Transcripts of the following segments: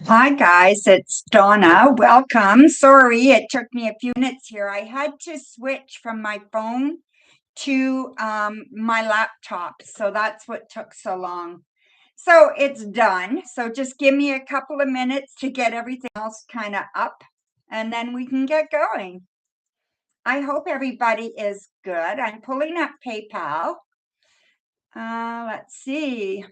Hi guys, it's Donna. Welcome. Sorry, it took me a few minutes here. I had to switch from my phone to my laptop, so that's what took so long. So it's done. So just give me a couple of minutes to get everything else kind of up, and then we can get going. I hope everybody is good. I'm pulling up PayPal. Let's see.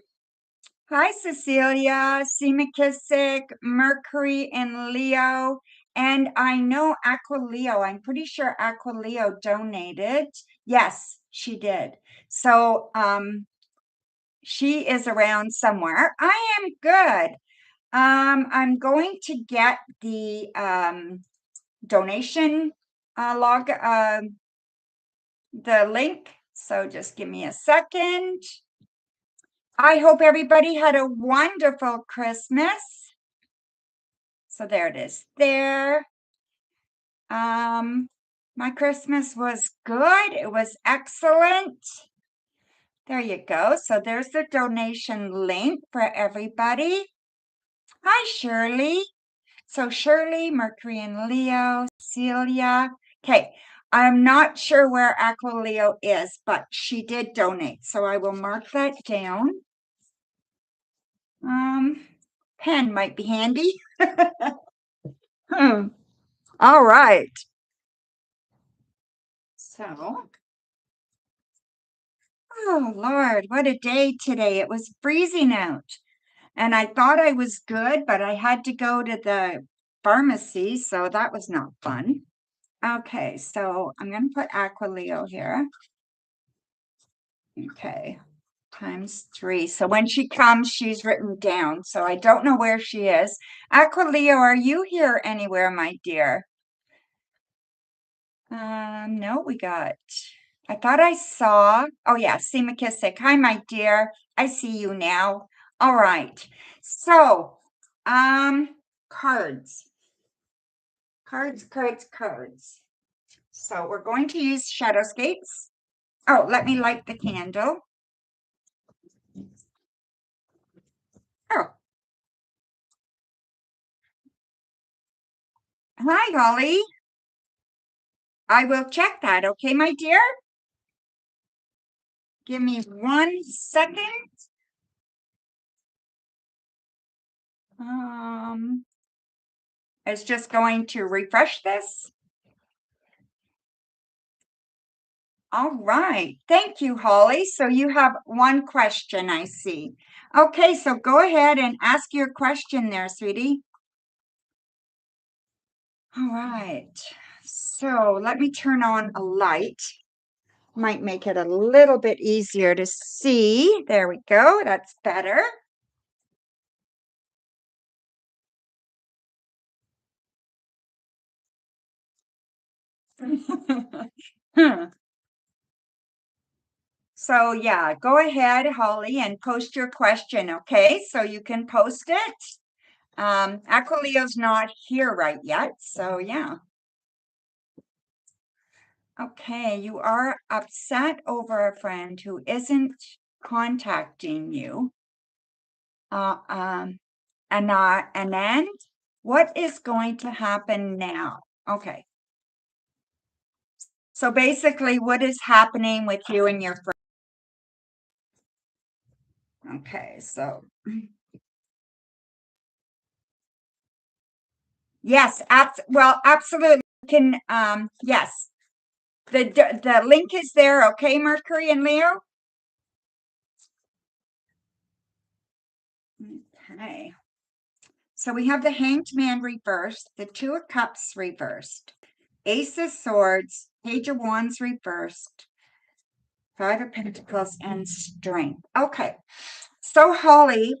Hi, Cecilia, C. McKissick, Mercury and Leo. And I know Aquileo, I'm pretty sure Aquileo donated. Yes, she did. So she is around somewhere. I am good. I'm going to get the donation log, the link. So just give me a second. I hope everybody had a wonderful Christmas. So there it is there. My Christmas was good. It was excellent. There you go. So there's the donation link for everybody. Hi, Shirley. So Shirley, Mercury and Leo, Celia. Okay. I'm not sure where Aquileo is, but she did donate. So I will mark that down. Pen might be handy. All right. So, oh Lord, what a day today. It was freezing out. And I thought I was good, but I had to go to the pharmacy, so that was not fun. Okay, so I'm going to put Aquileo here. Okay, ×3. So when she comes, she's written down. So I don't know where she is. Aquileo, are you here anywhere, my dear? No, I thought I saw, oh yeah, C. McKissick. Hi, my dear. I see you now. All right. So, cards. Cards. So we're going to use Shadowscapes. Oh, let me light the candle. Oh. Hi, Holly. I will check that, okay, my dear? Give me 1 second. It's just going to refresh this. All right. Thank you, Holly. So you have one question, I see. Okay, so go ahead and ask your question there, sweetie. All right. So let me turn on a light. Might make it a little bit easier to see. There we go. That's better. So yeah, go ahead, Holly, and post your question, okay? So you can post it. Aquileo's not here right yet, so yeah. Okay, you are upset over a friend who isn't contacting you. And then what is going to happen now? Okay. So basically, what is happening with you and your friend? Okay, so yes, absolutely. Can yes. The link is there, okay, Mercury and Leo? Okay. So we have the Hanged Man reversed, the Two of Cups reversed, Ace of Swords, Page of Wands reversed, Five of Pentacles, and Strength. Okay. So Holly,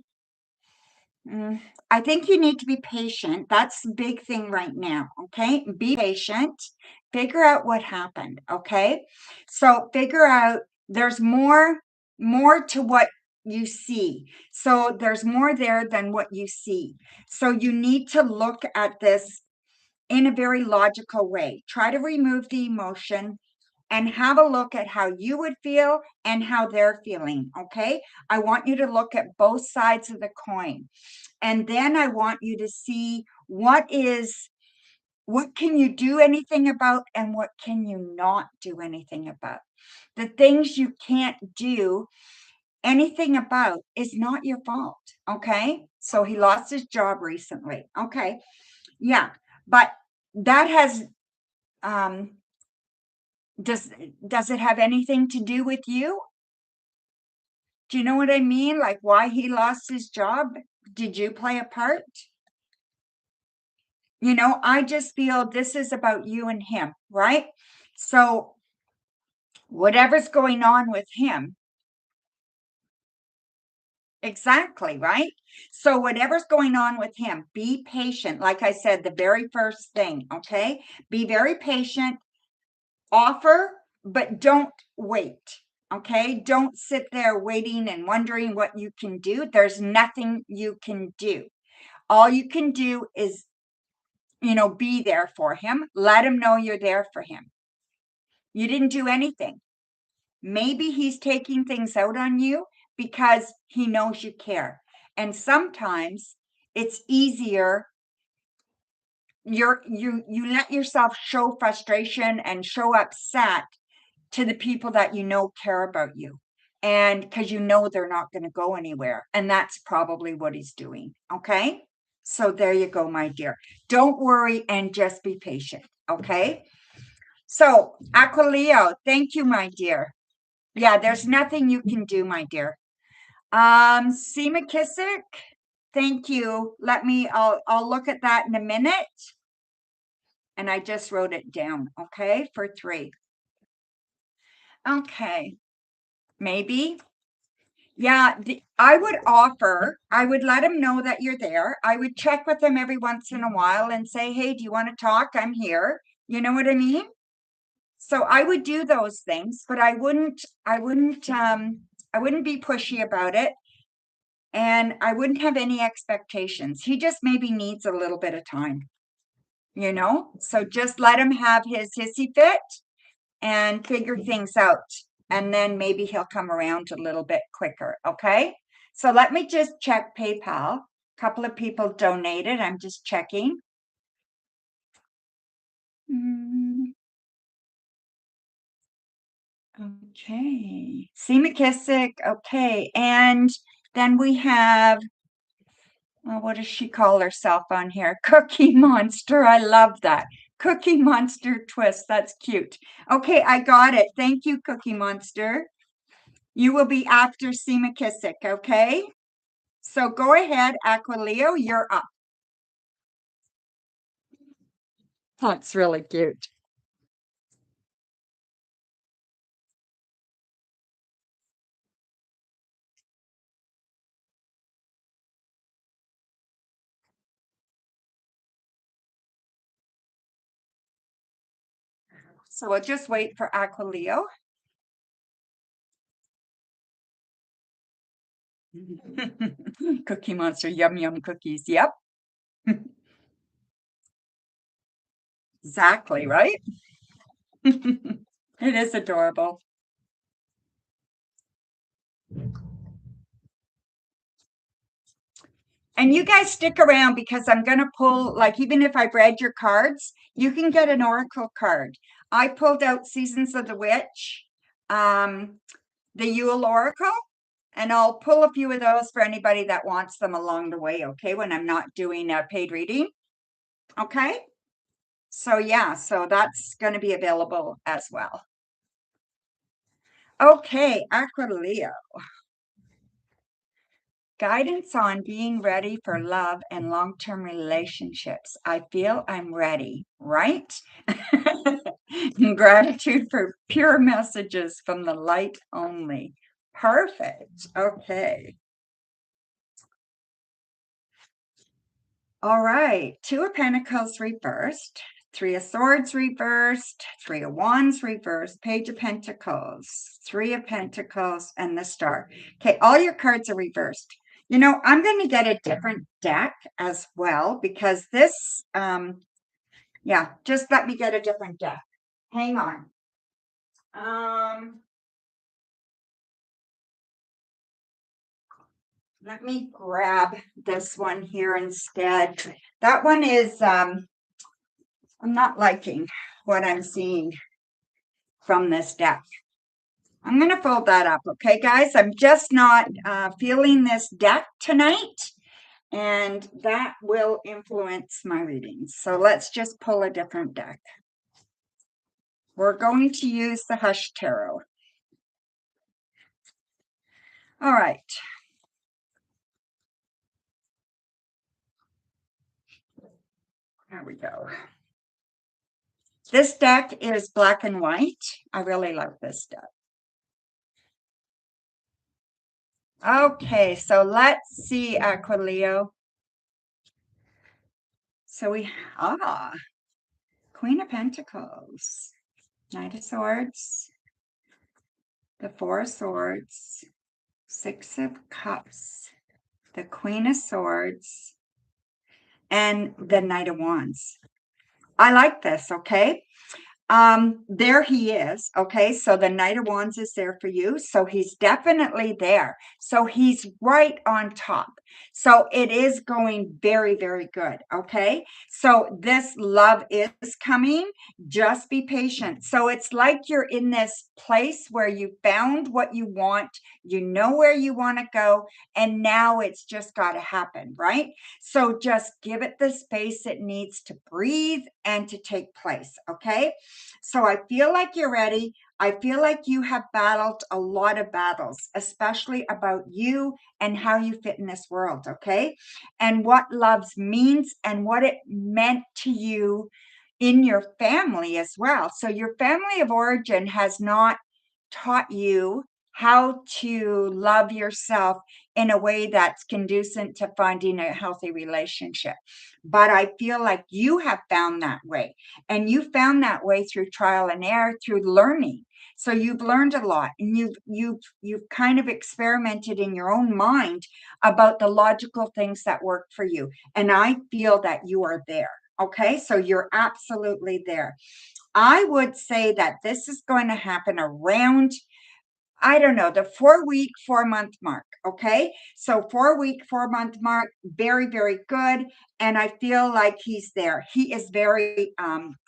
I think you need to be patient. That's the big thing right now. Okay. Be patient. Figure out what happened. Okay. So figure out there's more to what you see. So there's more there than what you see. So you need to look at this in a very logical way. Try to remove the emotion and have a look at how you would feel and how they're feeling, okay? I want you to look at both sides of the coin. And then I want you to see what can you do anything about and what can you not do anything about. The things you can't do anything about is not your fault, okay? So he lost his job recently, okay? Yeah, but that has does it have anything to do with you? Do you know what I mean? Like why he lost his job? Did you play a part? You know, I just feel this is about you and him, right? So whatever's going on with him, exactly, right? So whatever's going on with him, be patient. Like I said, the very first thing, okay? Be very patient, offer, but don't wait. Okay, don't sit there waiting and wondering what you can do. There's nothing you can do. All you can do is, be there for him. Let him know you're there for him. You didn't do anything. Maybe he's taking things out on you because he knows you care. And sometimes it's easier. You let yourself show frustration and show upset to the people that care about you, and because they're not going to go anywhere, and that's probably what he's doing. Okay, so there you go, my dear. Don't worry and just be patient. Okay, so Aquileo, thank you, my dear. Yeah, there's nothing you can do, my dear. C McKissick, thank you. I'll look at that in a minute, and I just wrote it down. Okay, for 3. Okay, maybe. Yeah, I would let him know that you're there. I would check with him every once in a while and say, hey, do you want to talk? I'm here. You know what I mean? So I would do those things, but I wouldn't be pushy about it. And I wouldn't have any expectations. He just maybe needs a little bit of time, So just let him have his hissy fit and figure things out. And then maybe he'll come around a little bit quicker. Okay. So let me just check PayPal. A couple of people donated. I'm just checking. Okay. C McKissick. Okay. And then we have, well, what does she call herself on here? Cookie Monster. I love that. Cookie Monster Twist. That's cute. Okay, I got it. Thank you, Cookie Monster. You will be after C McKissick, okay? So go ahead, Aquileo, you're up. That's really cute. So we'll just wait for Aquileo. Cookie Monster, yum, yum cookies. Yep. Exactly, right? It is adorable. And you guys stick around because I'm going to pull, like, even if I've read your cards, you can get an oracle card. I pulled out Seasons of the Witch, the Yule Oracle, and I'll pull a few of those for anybody that wants them along the way, okay, when I'm not doing a paid reading. Okay. So yeah, so that's going to be available as well. Okay, Aquileo. Guidance on being ready for love and long-term relationships. I feel I'm ready, right? Gratitude for pure messages from the light only. Perfect. Okay. All right. 2 of Pentacles reversed. 3 of Swords reversed. 3 of Wands reversed. Page of Pentacles. 3 of Pentacles and the Star. Okay. All your cards are reversed. I'm going to get a different deck as well because this, yeah, just let me get a different deck. Hang on. Let me grab this one here instead. That one is, I'm not liking what I'm seeing from this deck. I'm going to fold that up, okay, guys? I'm just not feeling this deck tonight, and that will influence my readings. So let's just pull a different deck. We're going to use the Hush Tarot. All right. There we go. This deck is black and white. I really love this deck. Okay, so let's see, Aquileo. So we, Queen of Pentacles, Knight of Swords, the Four of Swords, Six of Cups, the Queen of Swords, and the Knight of Wands. I like this, okay? There he is. Okay, so the Knight of Wands is there for you. So he's definitely there. So he's right on top. So it is going very, very good. Okay, so this love is coming. Just be patient. So it's like you're in this place where you found what you want, you know where you want to go, and now it's just got to happen, right? So just give it the space it needs to breathe and to take place. Okay, so I feel like you're ready. I feel like you have battled a lot of battles, especially about you and how you fit in this world, okay? And what love means and what it meant to you in your family as well. So your family of origin has not taught you how to love yourself in a way that's conducive to finding a healthy relationship. But I feel like you have found that way, and you found that way through trial and error, through learning. So you've learned a lot, and you've kind of experimented in your own mind about the logical things that work for you. And I feel that you are there. Okay, so you're absolutely there. I would say that this is going to happen around, I don't know, the 4-week, 4-month mark. Okay. So 4-week, 4-month mark, very, very good. And I feel like he's there. He is very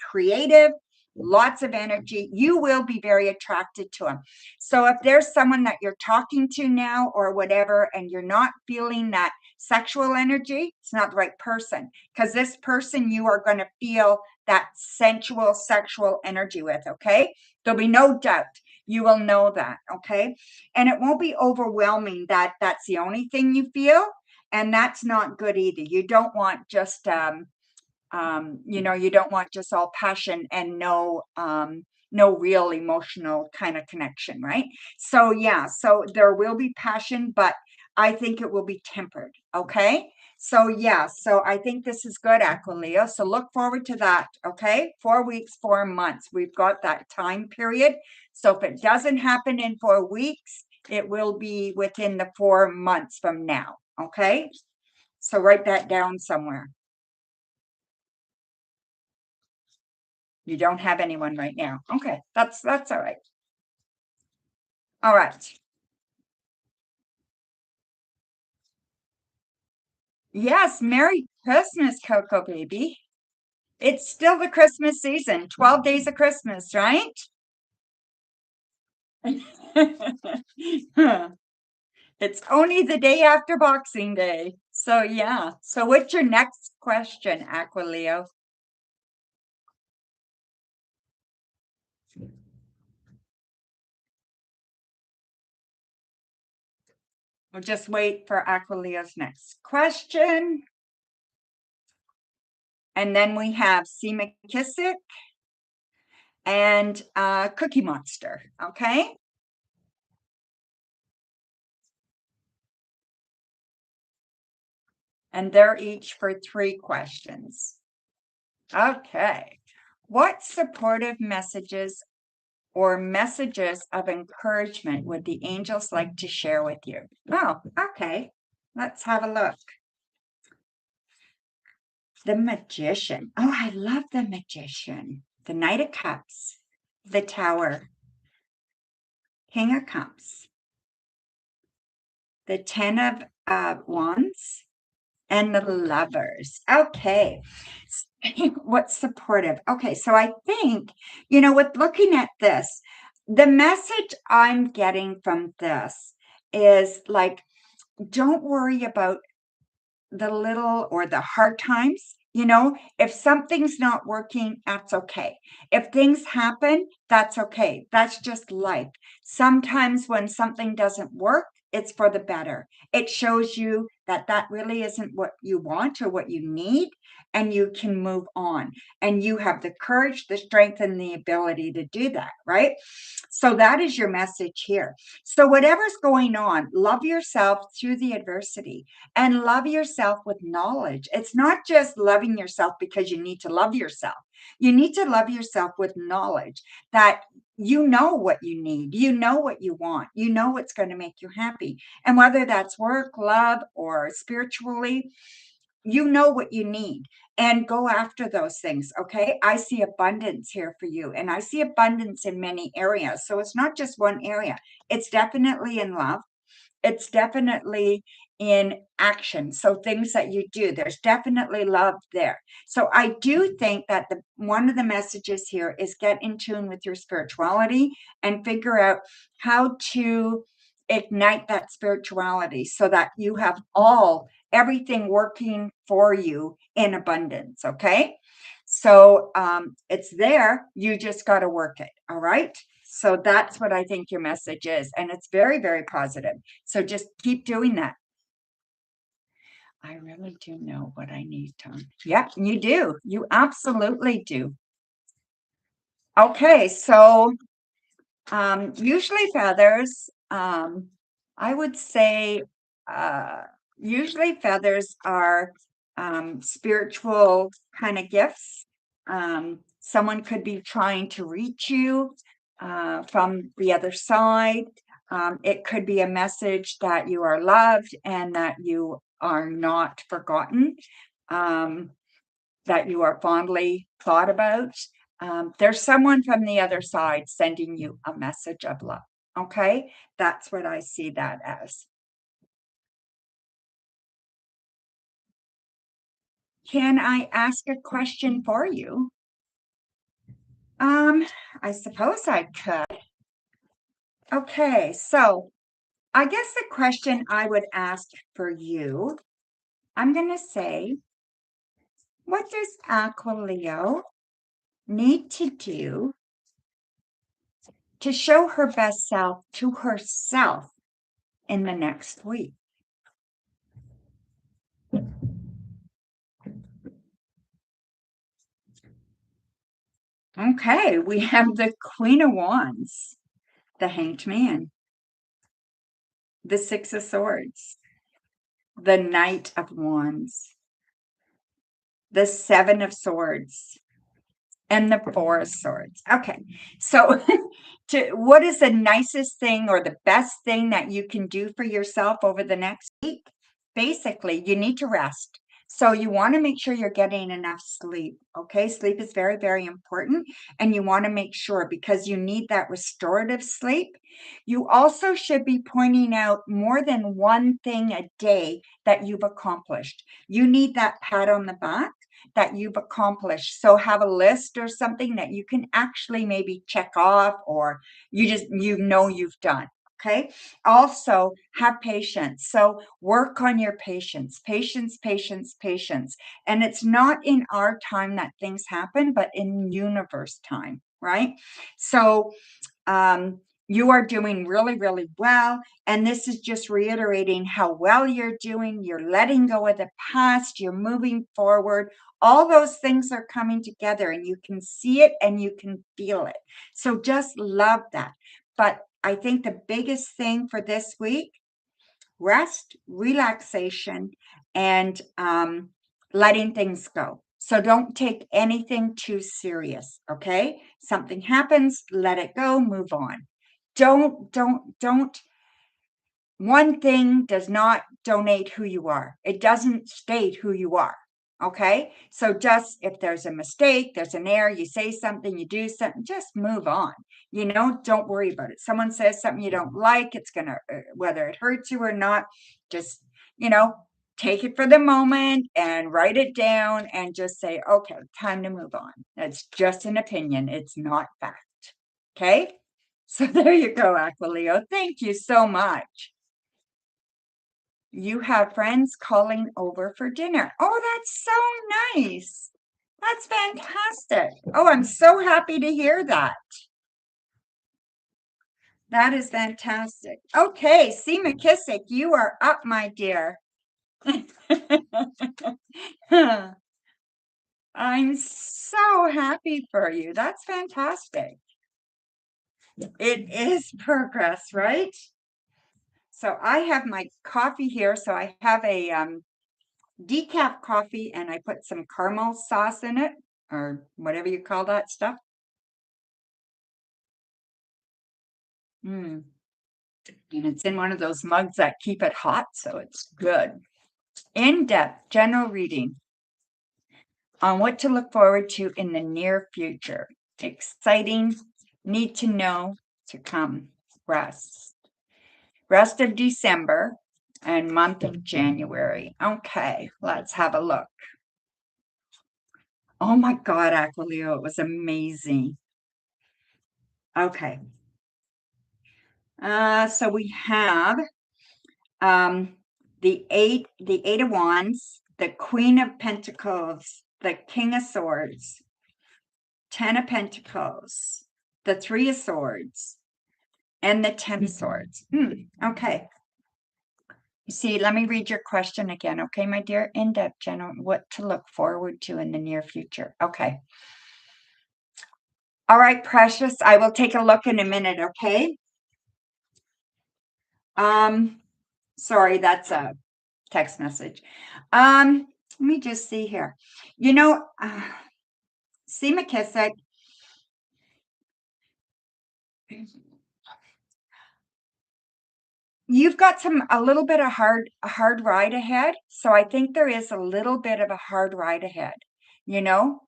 creative, lots of energy. You will be very attracted to him. So if there's someone that you're talking to now or whatever, and you're not feeling that sexual energy, it's not the right person, because this person you are going to feel that sensual, sexual energy with. Okay. There'll be no doubt. You will know that, okay? And it won't be overwhelming that that's the only thing you feel, and that's not good either. You don't want just you don't want just all passion and no real emotional kind of connection, right? So yeah, so there will be passion, but I think it will be tempered, okay? So yeah, so I think this is good, Aquileo. So look forward to that, okay? 4 weeks, 4 months. We've got that time period. So if it doesn't happen in 4 weeks, it will be within the 4 months from now, okay? So write that down somewhere. You don't have anyone right now. Okay, that's all right. All right. Yes, Merry Christmas, Coco baby. It's still the Christmas season, 12 days of Christmas, right? It's only the day after Boxing Day. So yeah. So what's your next question, Aquileo? We'll just wait for Aquileo's next question. And then we have C. McKissick and Cookie Monster, okay? And they're each for 3 questions. Okay. What supportive messages or messages of encouragement would the angels like to share with you? Oh, okay. Let's have a look. The Magician. Oh, I love the Magician. The Knight of Cups, the Tower, King of Cups, the Ten of Wands, and the Lovers. Okay. What's supportive? Okay, so I think, with looking at this, the message I'm getting from this is like, don't worry about the little or the hard times. If something's not working, that's okay. If things happen, that's okay. That's just life. Sometimes when something doesn't work, it's for the better. It shows you that that really isn't what you want or what you need, and you can move on. And you have the courage, the strength, and the ability to do that, right? So that is your message here. So whatever's going on, love yourself through the adversity and love yourself with knowledge. It's not just loving yourself because you need to love yourself. You need to love yourself with knowledge that you know what you need, you know what you want, you know what's going to make you happy. And whether that's work, love, or spiritually, you know what you need, and go after those things. Okay. I see abundance here for you, and I see abundance in many areas. So it's not just one area. It's definitely in love. It's definitely in action. So things that you do, there's definitely love there. So I do think that one of the messages here is get in tune with your spirituality and figure out how to ignite that spirituality so that you have everything working for you in abundance. Okay. So it's there. You just got to work it. All right. So that's what I think your message is. And it's very, very positive. So just keep doing that. I really do know what I need, Tom. Yep, you do. You absolutely do. Okay, so usually feathers, I would say usually feathers are spiritual kind of gifts. Someone could be trying to reach you from the other side. It could be a message that you are loved and that you are not forgotten, that you are fondly thought about. There's someone from the other side sending you a message of love. Okay, that's what I see that as. Can I ask a question for you? I suppose I could. Okay, so I guess the question I would ask for you, I'm going to say, what does Aquileo need to do to show her best self to herself in the next week? Okay, we have the Queen of Wands, the Hanged Man, the Six of Swords, the Knight of Wands, the Seven of Swords, and the Four of Swords. Okay, so what is the nicest thing or the best thing that you can do for yourself over the next week? Basically, you need to rest. So you want to make sure you're getting enough sleep. Okay, sleep is very, very important. And you want to make sure, because you need that restorative sleep. You also should be pointing out more than one thing a day that you've accomplished. You need that pat on the back that you've accomplished. So have a list or something that you can actually maybe check off, or you've done. Okay. Also have patience. So work on your patience, patience, patience, patience. And it's not in our time that things happen, but in universe time, right? So you are doing really, really well. And this is just reiterating how well you're doing. You're letting go of the past. You're moving forward. All those things are coming together, and you can see it and you can feel it. So just love that. But I think the biggest thing for this week, rest, relaxation, and letting things go. So don't take anything too serious. Okay. Something happens, let it go, move on. Don't. One thing does not donate who you are. It doesn't state who you are. Okay, so just if there's a mistake, there's an error, you say something, you do something, just move on. Don't worry about it. Someone says something you don't like, it's gonna, whether it hurts you or not, just, you know, take it for the moment and write it down and just say, okay, time to move on. That's just an opinion, it's not fact. Okay, so there you go, Aquileo. Thank you so much. You have friends calling over for dinner. Oh, that's so nice. That's fantastic. Oh, I'm so happy to hear that. That is fantastic. Okay, C. McKissick, you are up, my dear. I'm so happy for you. That's fantastic. It is progress, right? So I have my coffee here. So I have a decaf coffee and I put some caramel sauce in it or whatever you call that stuff. Mm. And it's in one of those mugs that keep it hot, so it's good. In-depth general reading on what to look forward to in the near future. Exciting, need to know to come. Rest of December and month of January. Okay, let's have a look. Oh my God, Aquileo, it was amazing. Okay. So we have the eight of wands, the queen of pentacles, the king of swords, 10 of pentacles, the 3 of swords, and the 10 of swords. Okay. You see, let me read your question again. Okay, my dear. In-depth general, what to look forward to in the near future. Okay. All right, precious. I will take a look in a minute, okay? Sorry, that's a text message. Let me just see here. See McKissick. You've got a little bit of a hard ride ahead. So I think there is a little bit of a hard ride ahead, you know?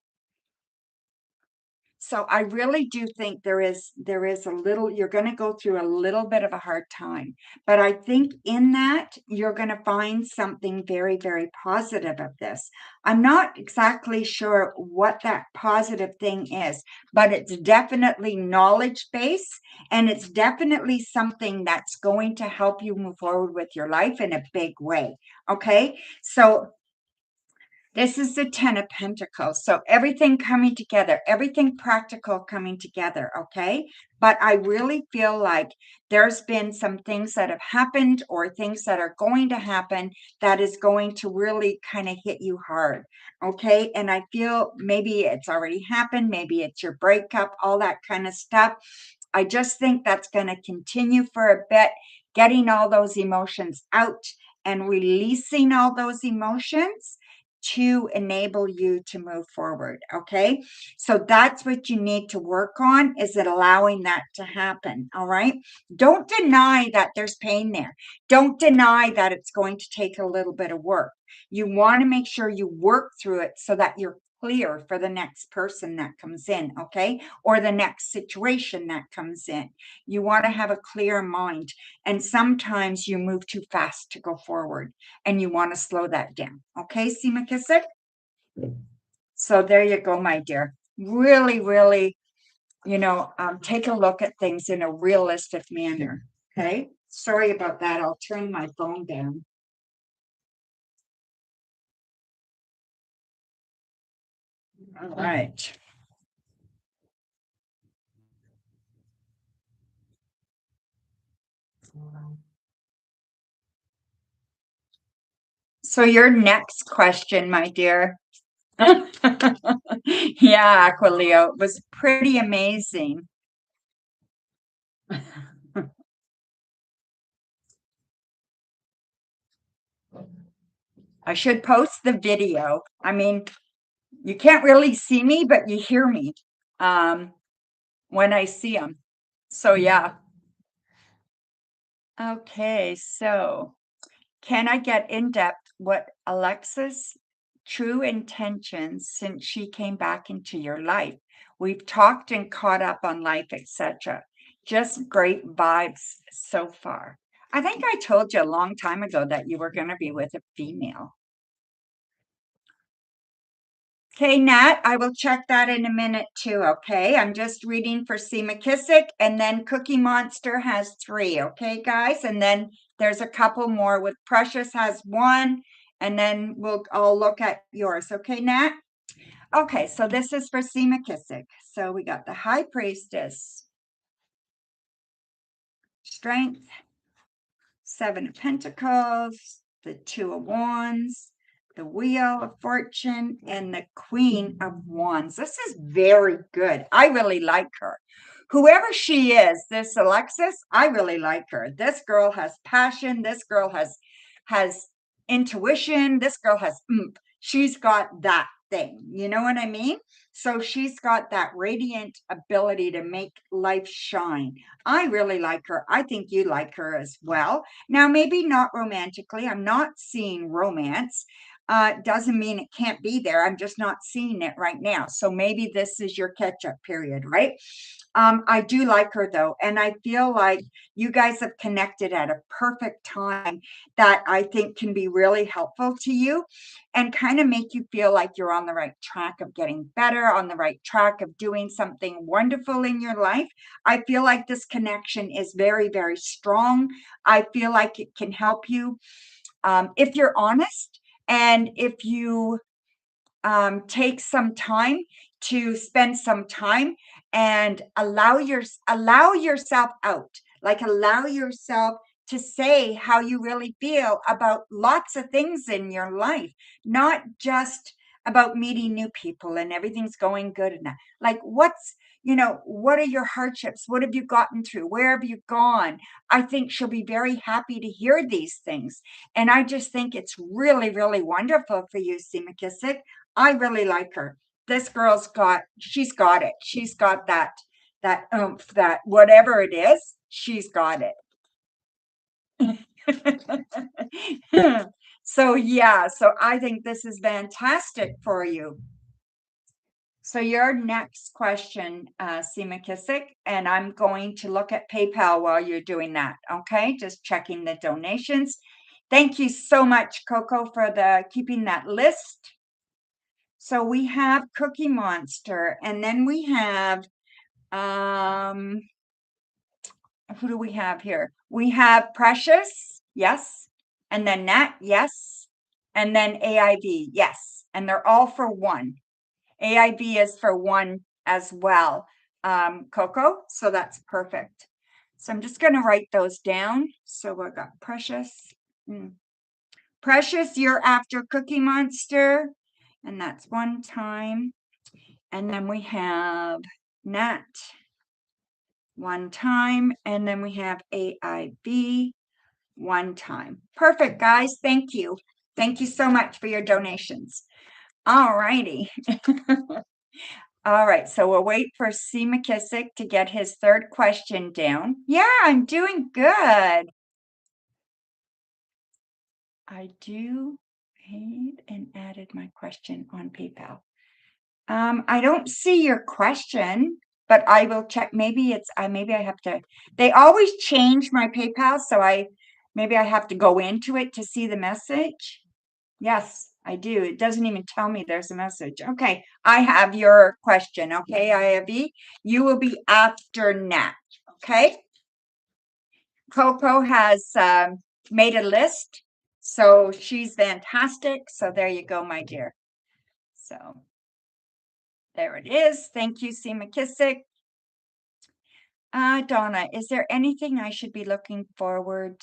So I really do think there is a little, you're going to go through a little bit of a hard time, but I think in that you're going to find something very, very positive of this. I'm not exactly sure what that positive thing is, but it's definitely knowledge based and it's definitely something that's going to help you move forward with your life in a big way. Okay. So this is the 10 of Pentacles. So everything coming together, everything practical coming together, okay? But I really feel like there's been some things that have happened or things that are going to happen that is going to really kind of hit you hard, okay? And I feel maybe it's already happened, maybe it's your breakup, all that kind of stuff. I just think that's going to continue for a bit, getting all those emotions out and releasing all those emotions to enable you to move forward. Okay. So that's what you need to work on, is it allowing that to happen. All right. Don't deny that there's pain there. Don't deny that it's going to take a little bit of work. You want to make sure you work through it so that you're clear for the next person that comes in, okay? Or the next situation that comes in. You want to have a clear mind. And sometimes you move too fast to go forward and you want to slow that down. Okay, C. McKissick? So there you go, my dear. Really, really, take a look at things in a realistic manner. Okay. Sorry about that. I'll turn my phone down. All right. So your next question, my dear. Yeah, Aquileo, it was pretty amazing. I should post the video. I mean, you can't really see me, but you hear me when I see them. So yeah. Okay, so can I get in depth what Alexis true intentions since she came back into your life. We've talked and caught up on life, etc. Just great vibes so far. I think I told you a long time ago that you were going to be with a female. Okay, Nat, I will check that in a minute too, okay? I'm just reading for C. McKissick, and then Cookie Monster has 3, okay, guys? And then there's a couple more with Precious has 1, and then I'll look at yours, okay, Nat? Okay, so this is for C. McKissick. So we got the High Priestess, Strength, 7 of Pentacles, the 2 of Wands, the Wheel of Fortune, and the Queen of Wands. This is very good. I really like her. Whoever she is, this Alexis, I really like her. This girl has passion. This girl has intuition. This girl has oomph. She's got that thing. You know what I mean? So she's got that radiant ability to make life shine. I really like her. I think you like her as well. Now, maybe not romantically. I'm not seeing romance. Doesn't mean it can't be there. I'm just not seeing it right now. So maybe this is your catch-up period, right? I do like her though. And I feel like you guys have connected at a perfect time that I think can be really helpful to you and kind of make you feel like you're on the right track of getting better, on the right track of doing something wonderful in your life. I feel like this connection is very, very strong. I feel like it can help you if you're honest and if you take some time to spend some time and allow yourself out, like allow yourself to say how you really feel about lots of things in your life, not just about meeting new people and everything's going good and that. Like what are your hardships? What have you gotten through? Where have you gone? I think she'll be very happy to hear these things. And I just think it's really, really wonderful for you, C. McKissick. I really like her. This she's got it. She's got that oomph, that whatever it is, she's got it. So yeah, so I think this is fantastic for you. So your next question, C. McKissick, and I'm going to look at PayPal while you're doing that. Okay, just checking the donations. Thank you so much, Coco, for keeping that list. So we have Cookie Monster, and then we have, who do we have here? We have Precious, yes. And then Nat, yes. And then AIV, yes. And they're all for 1. AIV is for 1 as well, Coco. So that's perfect. So I'm just going to write those down. So we've got Precious. Precious, you're after Cookie Monster. And that's 1 time. And then we have Nat 1 time. And then we have AIB 1 time. Perfect, guys. Thank you. Thank you so much for your donations. All righty. All right. So we'll wait for C. McKissick to get his 3rd question down. Yeah, I'm doing good. I paid and added my question on PayPal. I don't see your question, but I will check. Maybe I have to, they always change my PayPal. So maybe I have to go into it to see the message. Yes, I do. It doesn't even tell me there's a message. Okay. I have your question. Okay. IAV, you will be after Nat. Okay. Coco has made a list. So she's fantastic. So there you go, my dear. So there it is. Thank you, C. McKissick. Donna, is there anything I should be looking forward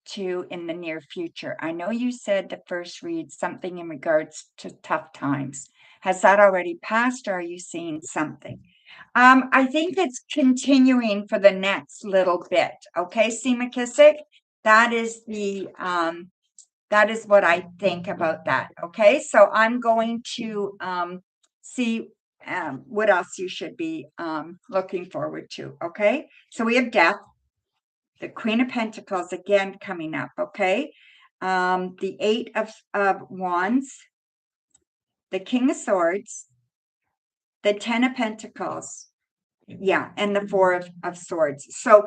to in the near future? I know you said the first read something in regards to tough times. Has that already passed, or are you seeing something? I think it's continuing for the next little bit. Okay, C. McKissick, that is what I think about that. Okay, so I'm going to see what else you should be looking forward to. Okay, so we have Death, the Queen of Pentacles again coming up. Okay, the 8 of Wands, the King of Swords, the 10 of Pentacles. Yeah, and the Four of Swords. So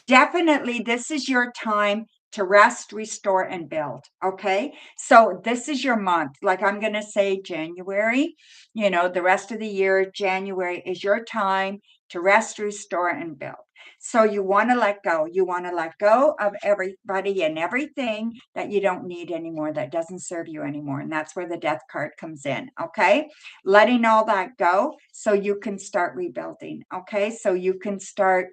definitely this is your time to rest, restore, and build. Okay. So this is your month. Like I'm going to say January, the rest of the year, January is your time to rest, restore, and build. So you want to let go. You want to let go of everybody and everything that you don't need anymore, that doesn't serve you anymore. And that's where the Death card comes in. Okay. Letting all that go so you can start rebuilding. Okay. So you can start.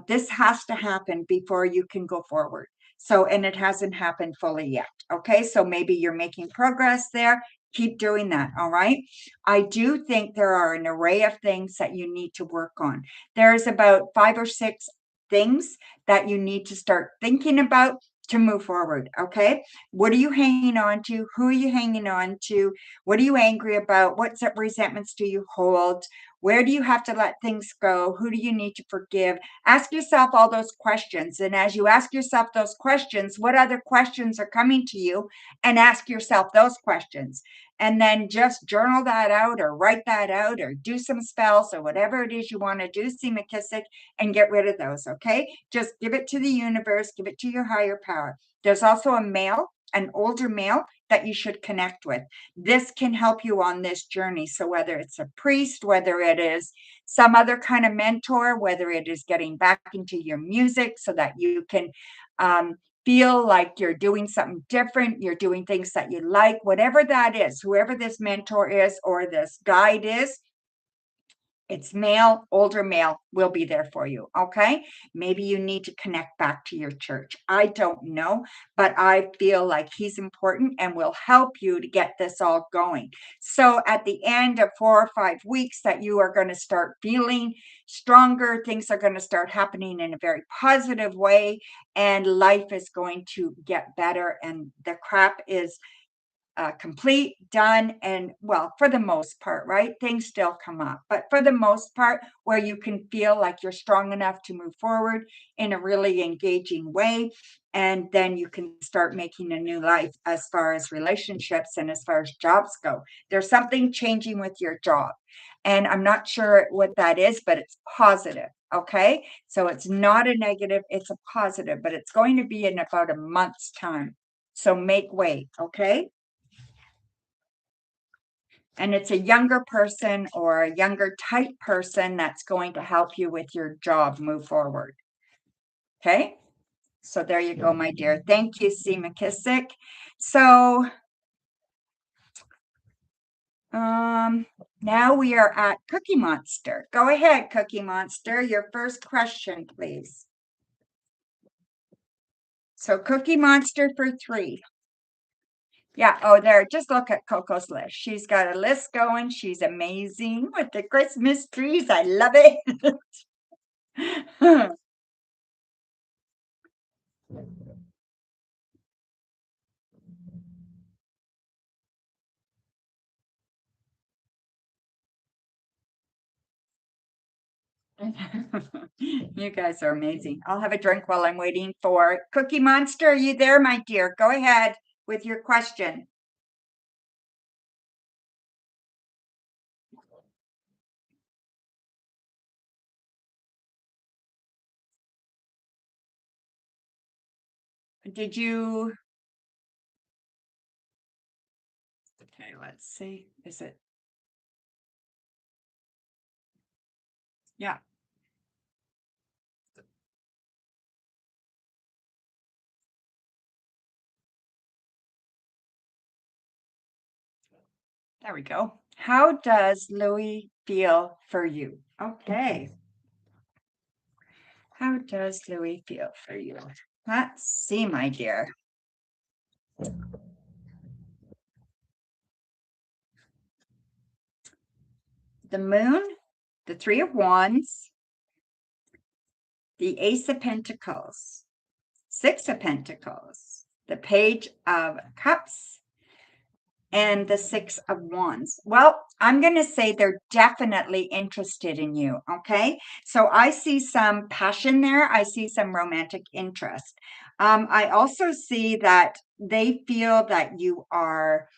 This has to happen before you can go forward. So, and it hasn't happened fully yet. Okay. So maybe you're making progress there. Keep doing that. All right. I do think there are an array of things that you need to work on. There's about 5 or 6 things that you need to start thinking about to move forward. Okay. What are you hanging on to? Who are you hanging on to? What are you angry about? What resentments do you hold? Where do you have to let things go? Who do you need to forgive? Ask yourself all those questions. And as you ask yourself those questions, what other questions are coming to you? And ask yourself those questions. And then just journal that out or write that out or do some spells or whatever it is you want to do, see McKissick, and get rid of those. Okay. Just give it to the universe, give it to your higher power. There's also an older male that you should connect with. This can help you on this journey. So whether it's a priest, whether it is some other kind of mentor, whether it is getting back into your music so that you can feel like you're doing something different, you're doing things that you like, whatever that is, whoever this mentor is or this guide is, it's male, older male will be there for you. Okay. Maybe you need to connect back to your church. I don't know, but I feel like he's important and will help you to get this all going. So at the end of 4 or 5 weeks that you are going to start feeling stronger, things are going to start happening in a very positive way, and life is going to get better. And the crap is complete, done, and well, for the most part, right? Things still come up, but for the most part, where you can feel like you're strong enough to move forward in a really engaging way. And then you can start making a new life as far as relationships and as far as jobs go. There's something changing with your job. And I'm not sure what that is, but it's positive. Okay. So it's not a negative, it's a positive, but it's going to be in about a month's time. So make way. Okay. And it's a younger person or a younger type person that's going to help you with your job move forward. Okay. So there you go, my dear. Thank you, C. McKissick. So now we are at Cookie Monster. Go ahead, Cookie Monster. Your first question, please. So Cookie Monster for 3. Yeah. Oh, there. Just look at Coco's list. She's got a list going. She's amazing with the Christmas trees. I love it. You guys are amazing. I'll have a drink while I'm waiting for Cookie Monster. Are you there, my dear? Go ahead with your question. Did you? Okay, let's see. Is it? Yeah. There we go. How does Louis feel for you? Okay. How does Louis feel for you? Let's see, my dear. The moon, the 3 of Wands, the Ace of Pentacles, 6 of Pentacles, the Page of Cups, and the 6 of Wands. Well, I'm going to say they're definitely interested in you. Okay. So I see some passion there. I see some romantic interest. I also see that they feel that you are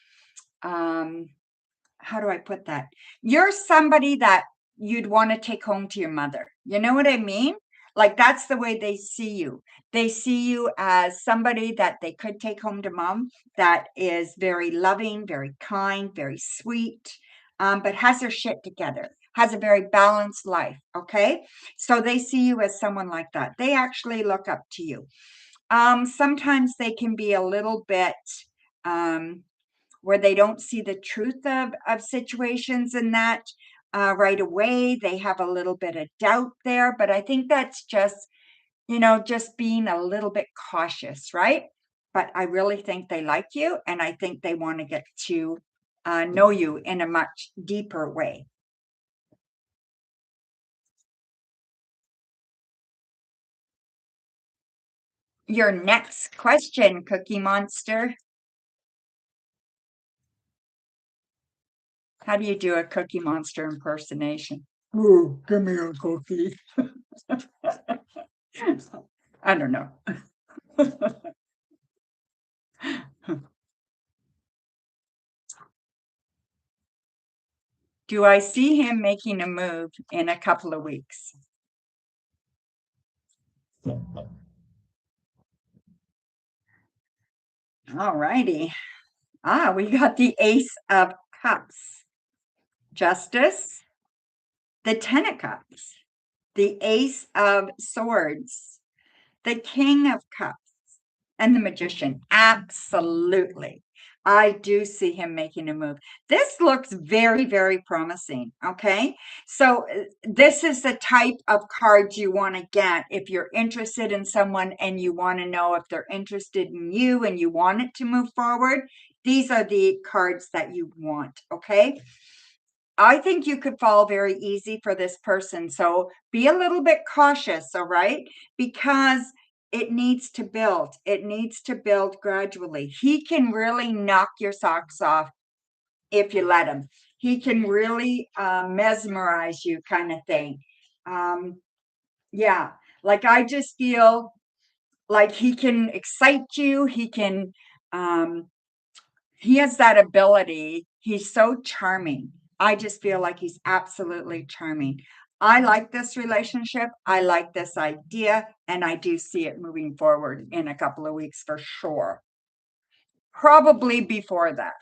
how do I put that? You're somebody that you'd want to take home to your mother. You know what I mean? Like that's the way they see you. They see you as somebody that they could take home to mom, that is very loving, very kind, very sweet, but has their shit together, has a very balanced life. Okay. So they see you as someone like that. They actually look up to you. Sometimes they can be a little bit, where they don't see the truth of situations and that right away. They have a little bit of doubt there, but I think that's just, just being a little bit cautious, right? But I really think they like you, and I think they want to get to know you in a much deeper way. Your next question, Cookie Monster. How do you do a Cookie Monster impersonation? Ooh, give me a cookie. I don't know. Do I see him making a move in a couple of weeks? All righty. We got the Ace of Cups, Justice, the Ten of Cups, the Ace of Swords, the King of Cups, and the Magician. Absolutely. I do see him making a move. This looks very, very promising. Okay. So, this is the type of card you want to get if you're interested in someone and you want to know if they're interested in you and you want it to move forward. These are the cards that you want. Okay. I think you could fall very easy for this person. So be a little bit cautious, all right? Because it needs to build. It needs to build gradually. He can really knock your socks off if you let him. He can really mesmerize you, kind of thing. Yeah, like I just feel like he can excite you. Um, he has that ability. He's so charming. I just feel like he's absolutely charming. I like this relationship. I like this idea, and I do see it moving forward in a couple of weeks for sure. Probably before that.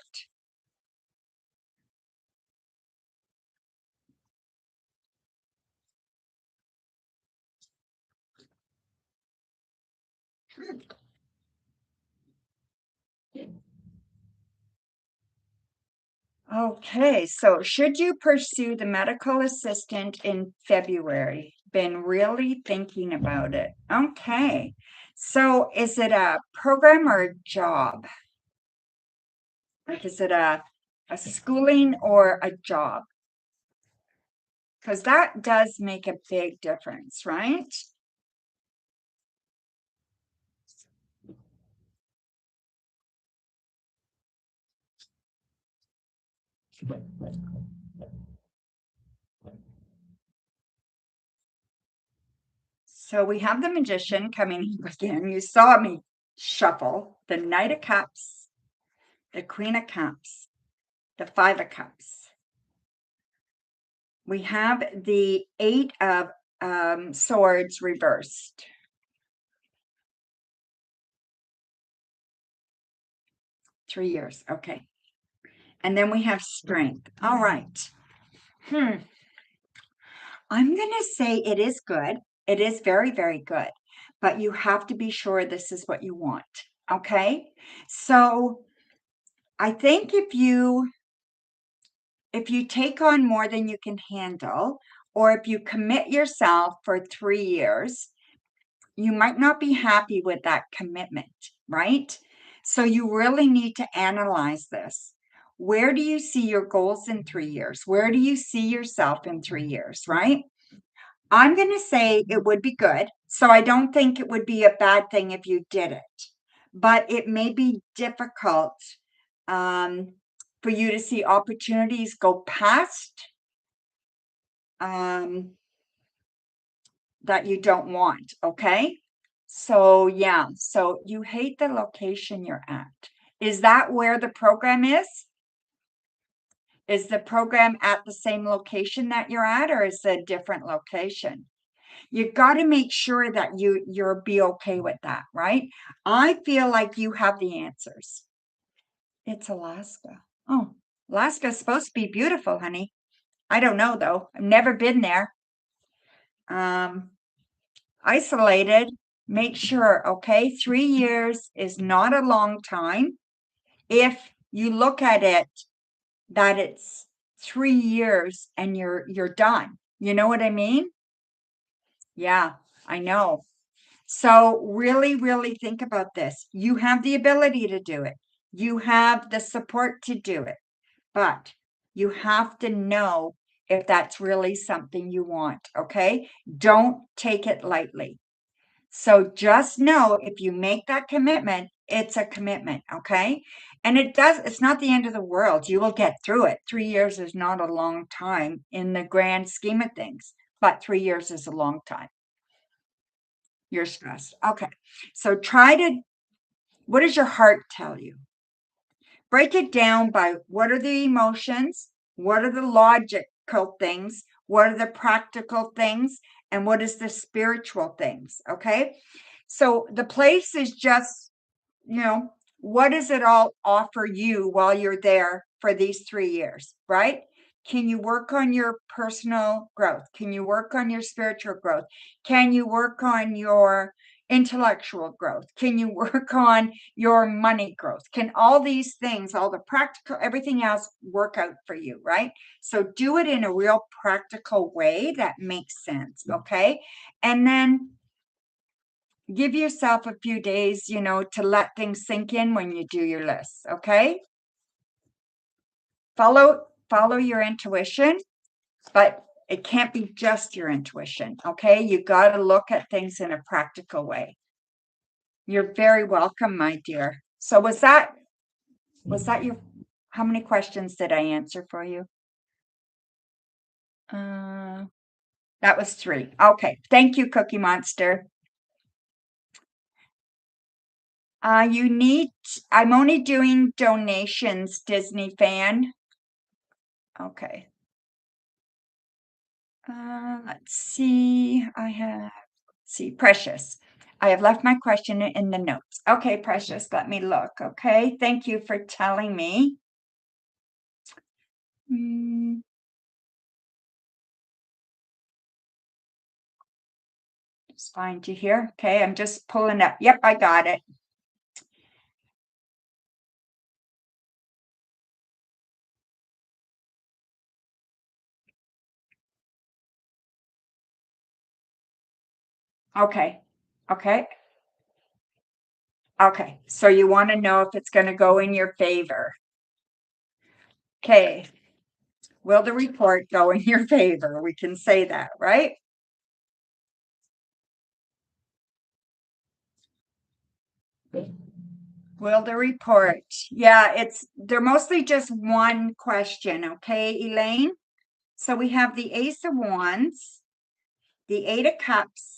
Okay, so should you pursue the medical assistant in February? Been really thinking about it. Okay, so is it a program or a job? Like, is it a schooling or a job? Because that does make a big difference, right? So we have the magician coming again. You saw me shuffle the Knight of Cups, the Queen of Cups, the Five of Cups. We have the Eight of Swords reversed. Three years. Okay. And then we have strength. All right. I'm going to say it is good. It is very, very good. But you have to be sure this is what you want. Okay. So I think if you take on more than you can handle, or if you commit yourself for 3 years, you might not be happy with that commitment, right? So you really need to analyze this. Where do you see your goals in 3 years? Where do you see yourself in 3 years, right? I'm going to say it would be good. So I don't think it would be a bad thing if you did it, but it may be difficult um, for you to see opportunities go past um, that you don't want. Okay. So, yeah. So you hate the location you're at. Is that where the program is? Is the program at the same location that you're at, or is it a different location? You got to make sure that you're be okay with that, right? I feel like you have the answers. It's Alaska. Oh, Alaska's supposed to be beautiful, honey. I don't know though. I've never been there. Isolated, make sure, okay? 3 years is not a long time. If you look at it that it's 3 years and you're done. You know what I mean? Yeah, I know. So really, really think about this. You have the ability to do it. You have the support to do it, but you have to know if that's really something you want, okay? Don't take it lightly. So just know if you make that commitment, it's a commitment, okay? And it's not the end of the world. You will get through it. 3 years is not a long time in the grand scheme of things, but 3 years is a long time. You're stressed. Okay. So what does your heart tell you? Break it down by what are the emotions, what are the logical things, what are the practical things, and what is the spiritual things, okay? So the place is just, what does it all offer you while you're there for these 3 years, right? Can you work on your personal growth? Can you work on your spiritual growth? Can you work on your intellectual growth? Can you work on your money growth? Can all these things, all the practical, everything else work out for you, right? So do it in a real practical way that makes sense, okay? And then give yourself a few days, to let things sink in when you do your lists, okay? Follow your intuition, but it can't be just your intuition, okay? You got to look at things in a practical way. You're very welcome, my dear. So was that your, how many questions did I answer for you? That was 3. Okay. Thank you, Cookie Monster. I'm only doing donations, Disney fan. Okay. Let's see. Precious. I have left my question in the notes. Okay, Precious, let me look. Okay, thank you for telling me. Just find you here. Okay, I'm just pulling up. Yep, I got it. Okay. Okay. Okay. So you want to know if it's going to go in your favor. Okay. Will the report go in your favor? We can say that, right? Will the report? Yeah, they're mostly just one question. Okay, Elaine? So we have the Ace of Wands, the Eight of Cups,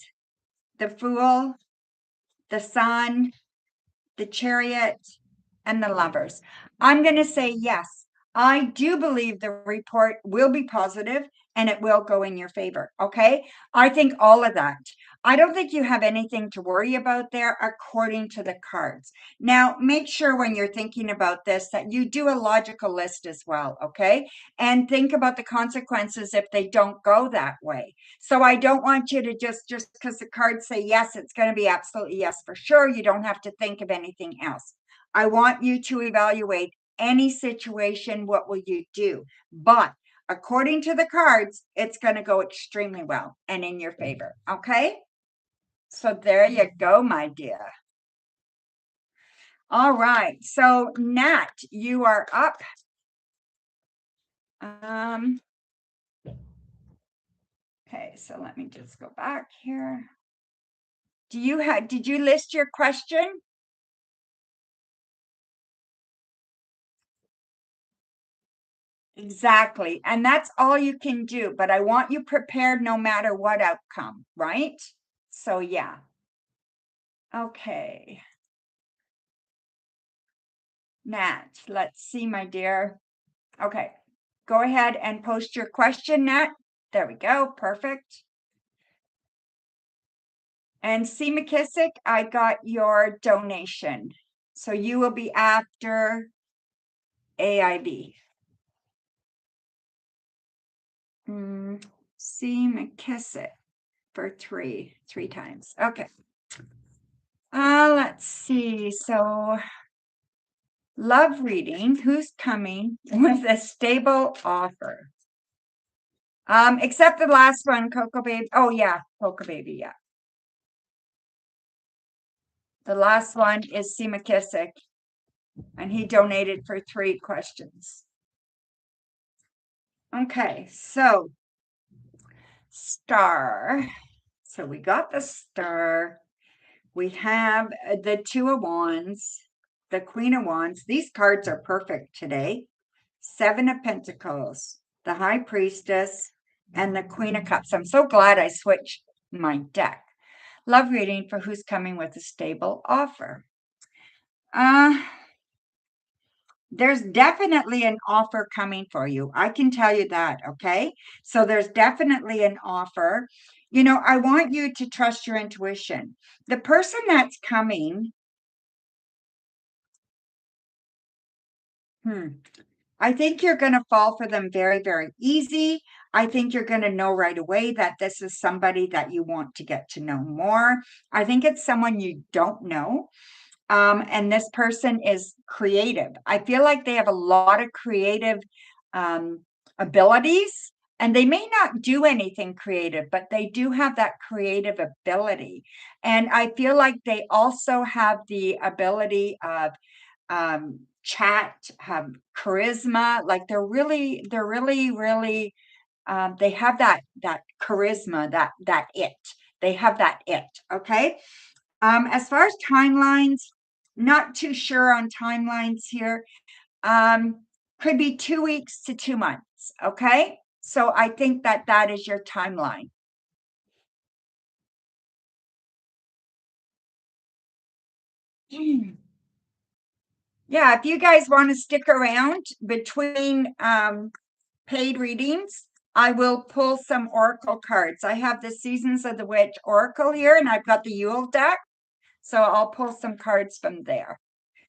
the Fool, the Sun, the Chariot, and the Lovers. I'm going to say yes. I do believe the report will be positive and it will go in your favor. Okay. I think all of that. I don't think you have anything to worry about there according to the cards. Now, make sure when you're thinking about this that you do a logical list as well. Okay. And think about the consequences if they don't go that way. So I don't want you to just because the cards say yes, it's going to be absolutely yes for sure. You don't have to think of anything else. I want you to evaluate any situation. What will you do? But according to the cards, it's going to go extremely well and in your favor. Okay. So there you go, my dear. All right. So Nat, you are up. Okay. So let me just go back here. Did you list your question? Exactly. And that's all you can do. But I want you prepared no matter what outcome, right? So, yeah. Okay. Nat, let's see, my dear. Okay. go ahead and post your question, Nat. There we go. Perfect. And C. McKissick, I got your donation. So you will be after AIB. C. McKissick for three times. Okay. Let's see. So love reading. Who's coming with a stable offer? Except the last one, Coco Baby. Oh yeah, Coco Baby, yeah. The last one is C. McKissick, and he donated for 3 questions. Okay, so star. So we got the star. We have the 2 of Wands, the Queen of Wands. These cards are perfect today. 7 of Pentacles, the High Priestess, and the Queen of Cups. I'm so glad I switched my deck. Love reading for who's coming with a stable offer. There's definitely an offer coming for you. I can tell you that, okay? So there's definitely an offer. You know, I want you to trust your intuition. The person that's coming, I think you're going to fall for them very, very easy. I think you're going to know right away that this is somebody that you want to get to know more. I think it's someone you don't know. And this person is creative. I feel like they have a lot of creative abilities, and they may not do anything creative, but they do have that creative ability. And I feel like they also have the ability of chat, have charisma. Like they're really, they have that charisma, that it. They have that it. Okay. As far as timelines, not too sure on timelines here. Could be 2 weeks to 2 months. Okay. So I think that is your timeline. Yeah. If you guys want to stick around between paid readings, I will pull some oracle cards. I have the Seasons of the Witch oracle here, and I've got the Yule deck. So I'll pull some cards from there.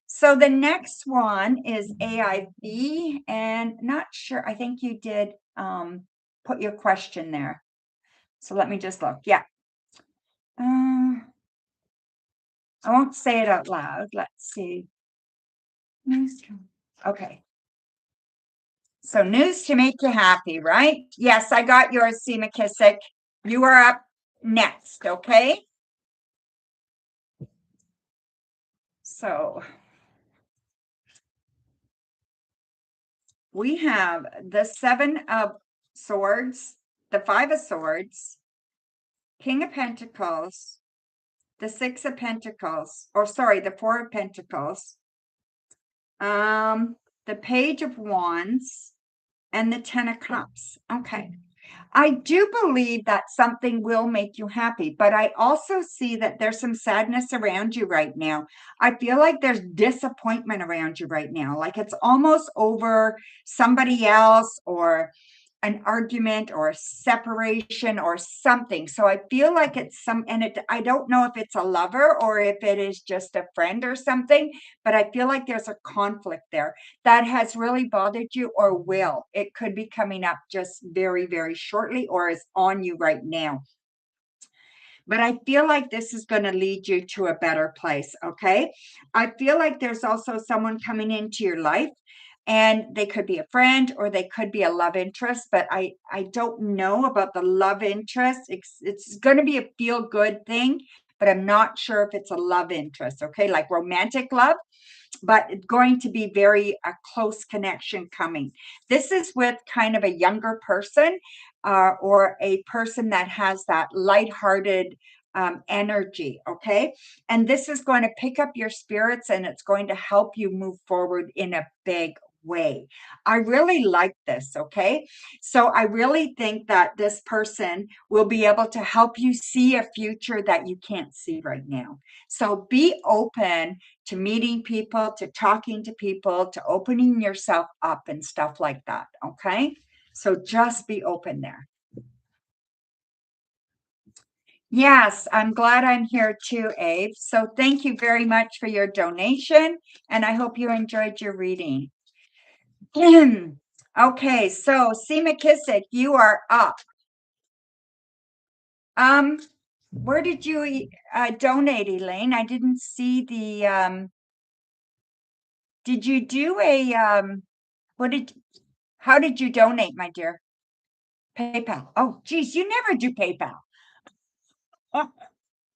So the next one is AIB, and not sure, I think you did put your question there. So let me just look. Yeah. I won't say it out loud. Let's see. Okay. So news to make you happy, right? Yes, I got yours, C. McKissick. You are up next, okay? So we have the 7 of Swords, the 5 of Swords, King of Pentacles, the 6 of Pentacles, or sorry, the 4 of Pentacles, the Page of Wands, and the 10 of Cups. Okay. I do believe that something will make you happy, but I also see that there's some sadness around you right now. I feel like there's disappointment around you right now. Like it's almost over somebody else or an argument or a separation or something. So I feel like it's I don't know if it's a lover or if it is just a friend or something, but I feel like there's a conflict there that has really bothered you or will. It could be coming up just very, very shortly or is on you right now. But I feel like this is going to lead you to a better place. Okay. I feel like there's also someone coming into your life, and they could be a friend or they could be a love interest, but I don't know about the love interest. It's going to be a feel good thing, but I'm not sure if it's a love interest. Okay. Like romantic love, but it's going to be a close connection coming. This is with kind of a younger person or a person that has that lighthearted energy. Okay. And this is going to pick up your spirits and it's going to help you move forward in a big way. I really like this. Okay. So I really think that this person will be able to help you see a future that you can't see right now. So be open to meeting people, to talking to people, to opening yourself up and stuff like that. Okay. So just be open there. Yes, I'm glad I'm here too, Abe. So thank you very much for your donation, and I hope you enjoyed your reading. Okay, so C. McKissick, you are up. Where did you donate, Elaine? I didn't see the did you do a how did you donate, my dear? PayPal. Oh, geez, you never do PayPal.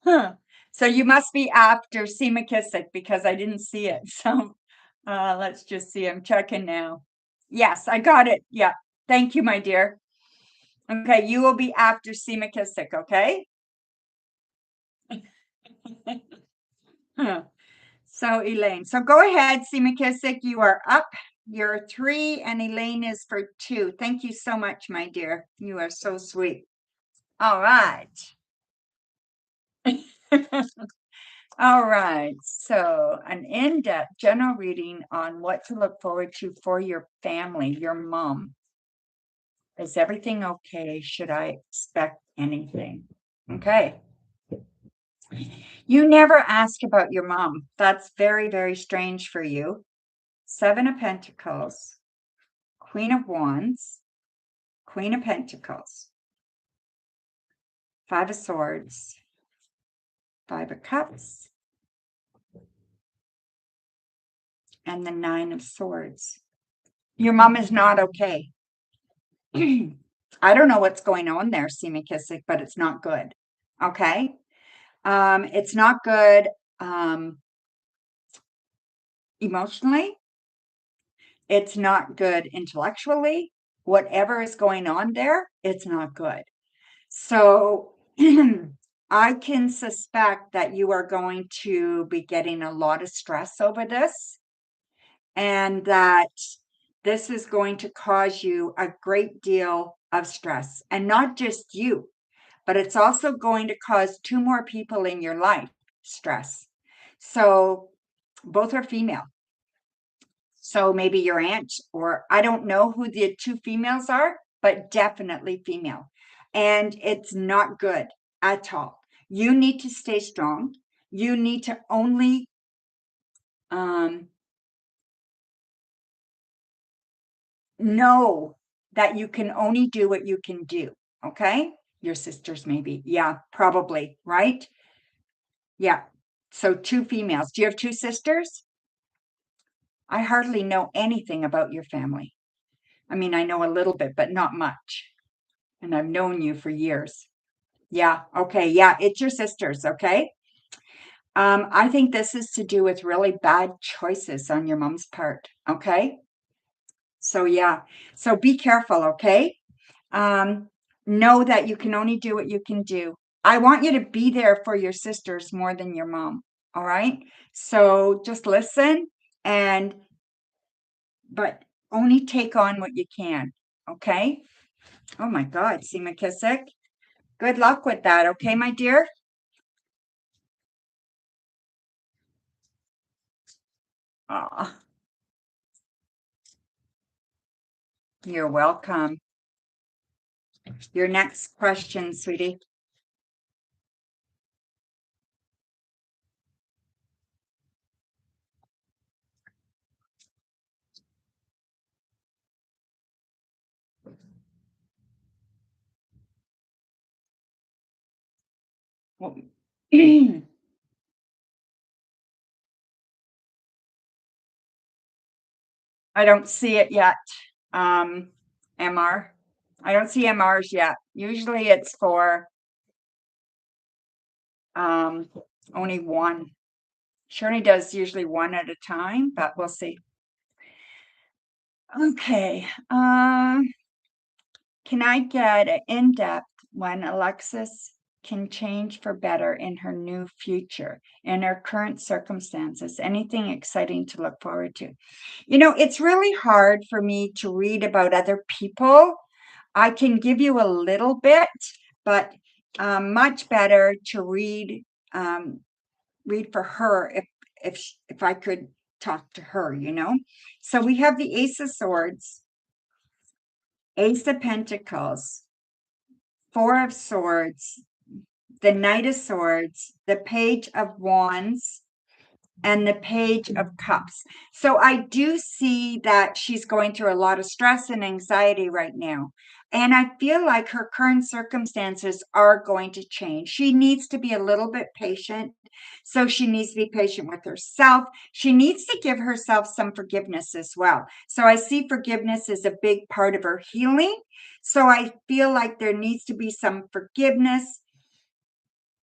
Huh. So you must be after C. McKissick because I didn't see it. So let's just see. I'm checking now. Yes, I got it. Yeah. Thank you, my dear. Okay, you will be after C. McKissick, okay? Huh. So Elaine, so go ahead, C. McKissick. You are up. You're 3, and Elaine is for 2. Thank you so much, my dear. You are so sweet. All right. All right. So an in-depth general reading on what to look forward to for your family, your mom. Is everything okay? Should I expect anything? Okay. You never ask about your mom. That's very, very strange for you. 7 of Pentacles, Queen of Wands, Queen of Pentacles, 5 of Swords, 5 of Cups, and the 9 of Swords. Your mom is not okay. I don't know what's going on there, C. McKissick, but it's not good. Okay. It's not good emotionally. It's not good intellectually. Whatever is going on there, it's not good. So I can suspect that you are going to be getting a lot of stress over this, and that this is going to cause you a great deal of stress, and not just you, but it's also going to cause 2 more people in your life stress. So both are female. So maybe your aunt, or I don't know who the 2 females are, but definitely female. And it's not good at all. You need to stay strong. You need to only know that you can only do what you can do. Okay. Your sisters, maybe. Yeah, probably. Right. Yeah. So 2 females. Do you have 2 sisters? I hardly know anything about your family. I mean, I know a little bit, but not much. And I've known you for years. Yeah. Okay. Yeah. It's your sisters. Okay. I think this is to do with really bad choices on your mom's part. Okay. So, yeah. So be careful. Okay. Know that you can only do what you can do. I want you to be there for your sisters more than your mom. All right. So just listen, but only take on what you can. Okay. Oh my God, C. McKissick. Good luck with that. Okay, my dear. Aw, you're welcome. Your next question, sweetie. Well, I don't see it yet. MR. I don't see MRs yet. Usually it's for only one. Shirley does usually one at a time, but we'll see. Okay. Can I get an in-depth when Alexis can change for better in her new future, in her current circumstances? Anything exciting to look forward to? You know, it's really hard for me to read about other people. I can give you a little bit, but much better to read for her if I could talk to her, you know? So we have the Ace of Swords, Ace of Pentacles, Four of Swords, the Knight of Swords, the Page of Wands, and the Page of Cups. So I do see that she's going through a lot of stress and anxiety right now. And I feel like her current circumstances are going to change. She needs to be a little bit patient. So she needs to be patient with herself. She needs to give herself some forgiveness as well. So I see forgiveness as a big part of her healing. So I feel like there needs to be some forgiveness.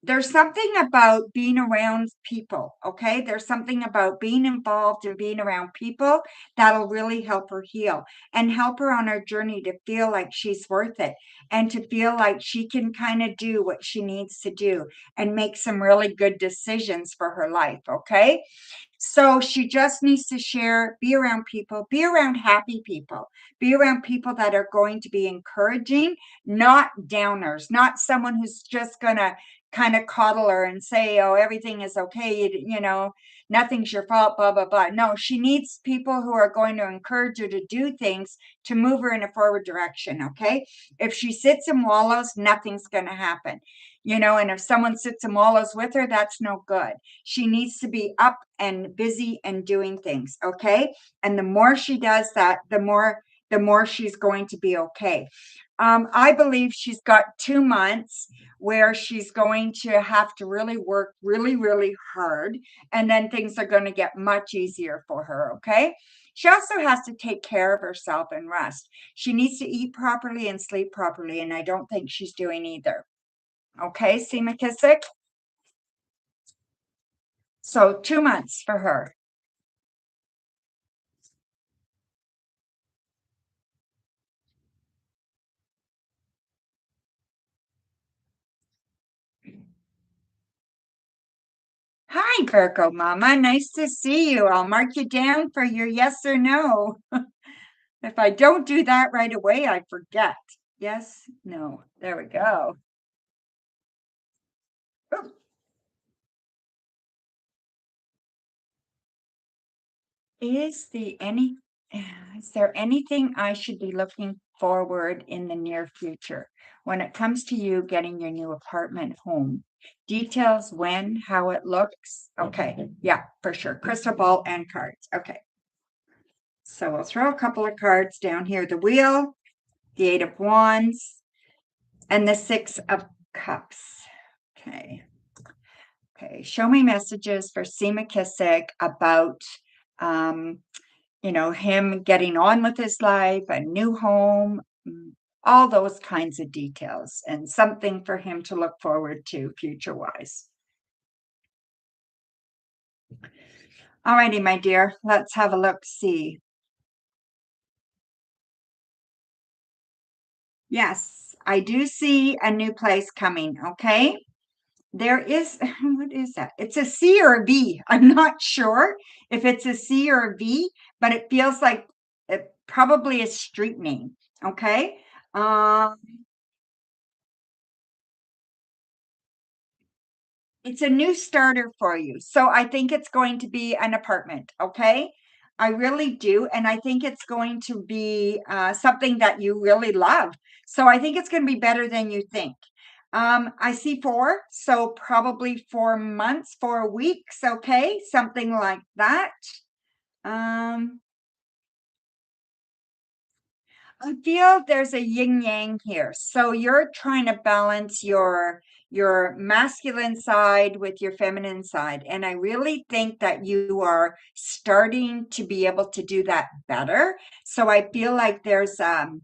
There's something about being around people, okay? There's something about being involved and being around people that'll really help her heal and help her on her journey to feel like she's worth it and to feel like she can kind of do what she needs to do and make some really good decisions for her life, okay? So she just needs to share, be around people, be around happy people, be around people that are going to be encouraging, not downers, not someone who's just going to kind of coddle her and say, oh, everything is okay, you know, nothing's your fault, blah, blah, blah. No, she needs people who are going to encourage her to do things to move her in a forward direction, okay? If she sits and wallows, nothing's going to happen, you know, and if someone sits and wallows with her, that's no good. She needs to be up and busy and doing things, okay? And the more she does that, the more she's going to be okay. I believe she's got 2 months where she's going to have to really work really, really hard, and then things are going to get much easier for her, okay? She also has to take care of herself and rest. She needs to eat properly and sleep properly, and I don't think she's doing either. Okay, see McKissick? So 2 months for her. Hi, Virgo Mama. Nice to see you. I'll mark you down for your yes or no. If I don't do that right away, I forget. Yes, no. There we go. Oh, Is there anything I should be looking forward in the near future when it comes to you getting your new apartment home? Details, when, how it looks. Okay, yeah, for sure. Crystal ball and cards. Okay. So we'll throw a couple of cards down here. The wheel, the Eight of Wands, and the Six of Cups. Okay. Okay. Show me messages for C. McKissick about, you know, him getting on with his life, a new home, all those kinds of details, and something for him to look forward to future-wise. All righty, my dear. Let's have a look. See. Yes, I do see a new place coming. Okay. There is, what is that? It's a C or a V. I'm not sure if it's a C or a V, but it feels like it probably a street name. Okay. Um, it's a new starter for you. So I think it's going to be an apartment. Okay. I really do. And I think it's going to be something that you really love. So I think it's going to be better than you think. I see 4, so probably 4 months, 4 weeks, okay, something like that. Um, I feel there's a yin yang here. So you're trying to balance your masculine side with your feminine side, and I really think that you are starting to be able to do that better. So I feel like there's um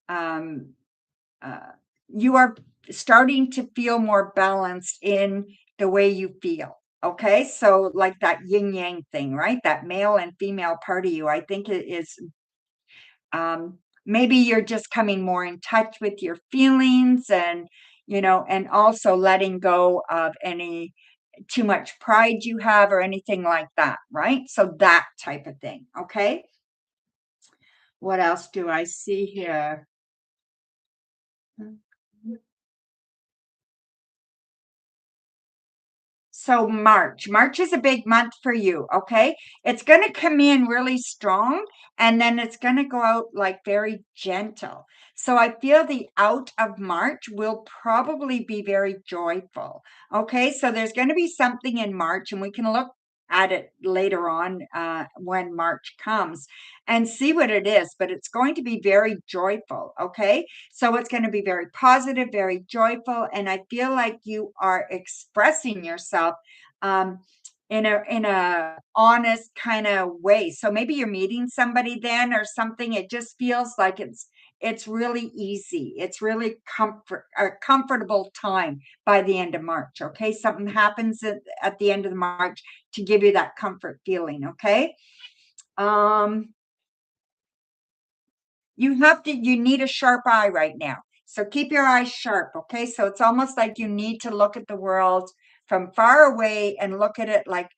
uh, you are starting to feel more balanced in the way you feel. Okay, so like that yin yang thing, right? That male and female part of you, I think it is maybe you're just coming more in touch with your feelings and, you know, and also letting go of any too much pride you have or anything like that, right? So that type of thing. Okay. What else do I see here? So March is a big month for you, okay? It's going to come in really strong and then it's going to go out like very gentle. So I feel the out of March will probably be very joyful. Okay, so there's going to be something in March and we can look at it later on when March comes and see what it is, but it's going to be very joyful. Okay, so it's going to be very positive, very joyful, and I feel like you are expressing yourself um, in a honest kind of way. So maybe you're meeting somebody then or something. It just feels like it's really easy. It's really a comfortable time by the end of March. Okay, something happens at the end of March to give you that comfort feeling. Okay. Um, you need a sharp eye right now. So keep your eyes sharp, okay? So it's almost like you need to look at the world from far away and look at it like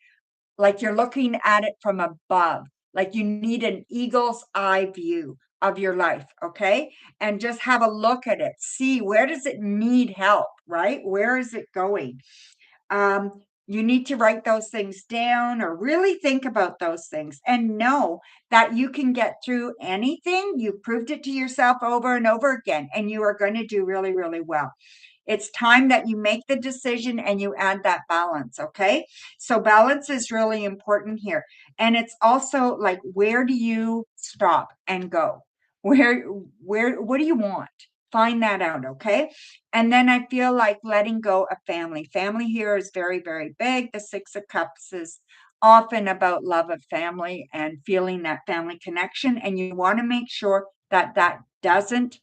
you're looking at it from above. Like you need an eagle's eye view of your life, okay? And just have a look at it. See, where does it need help, right? Where is it going? You need to write those things down or really think about those things and know that you can get through anything. You proved it to yourself over and over again, and you are going to do really, really well. It's time that you make the decision and you add that balance. Okay. So balance is really important here. And it's also like, where do you stop and go? What do you want? Find that out. Okay. And then I feel like letting go of family. Family here is very, very big. The Six of Cups is often about love of family and feeling that family connection. And you want to make sure that that doesn't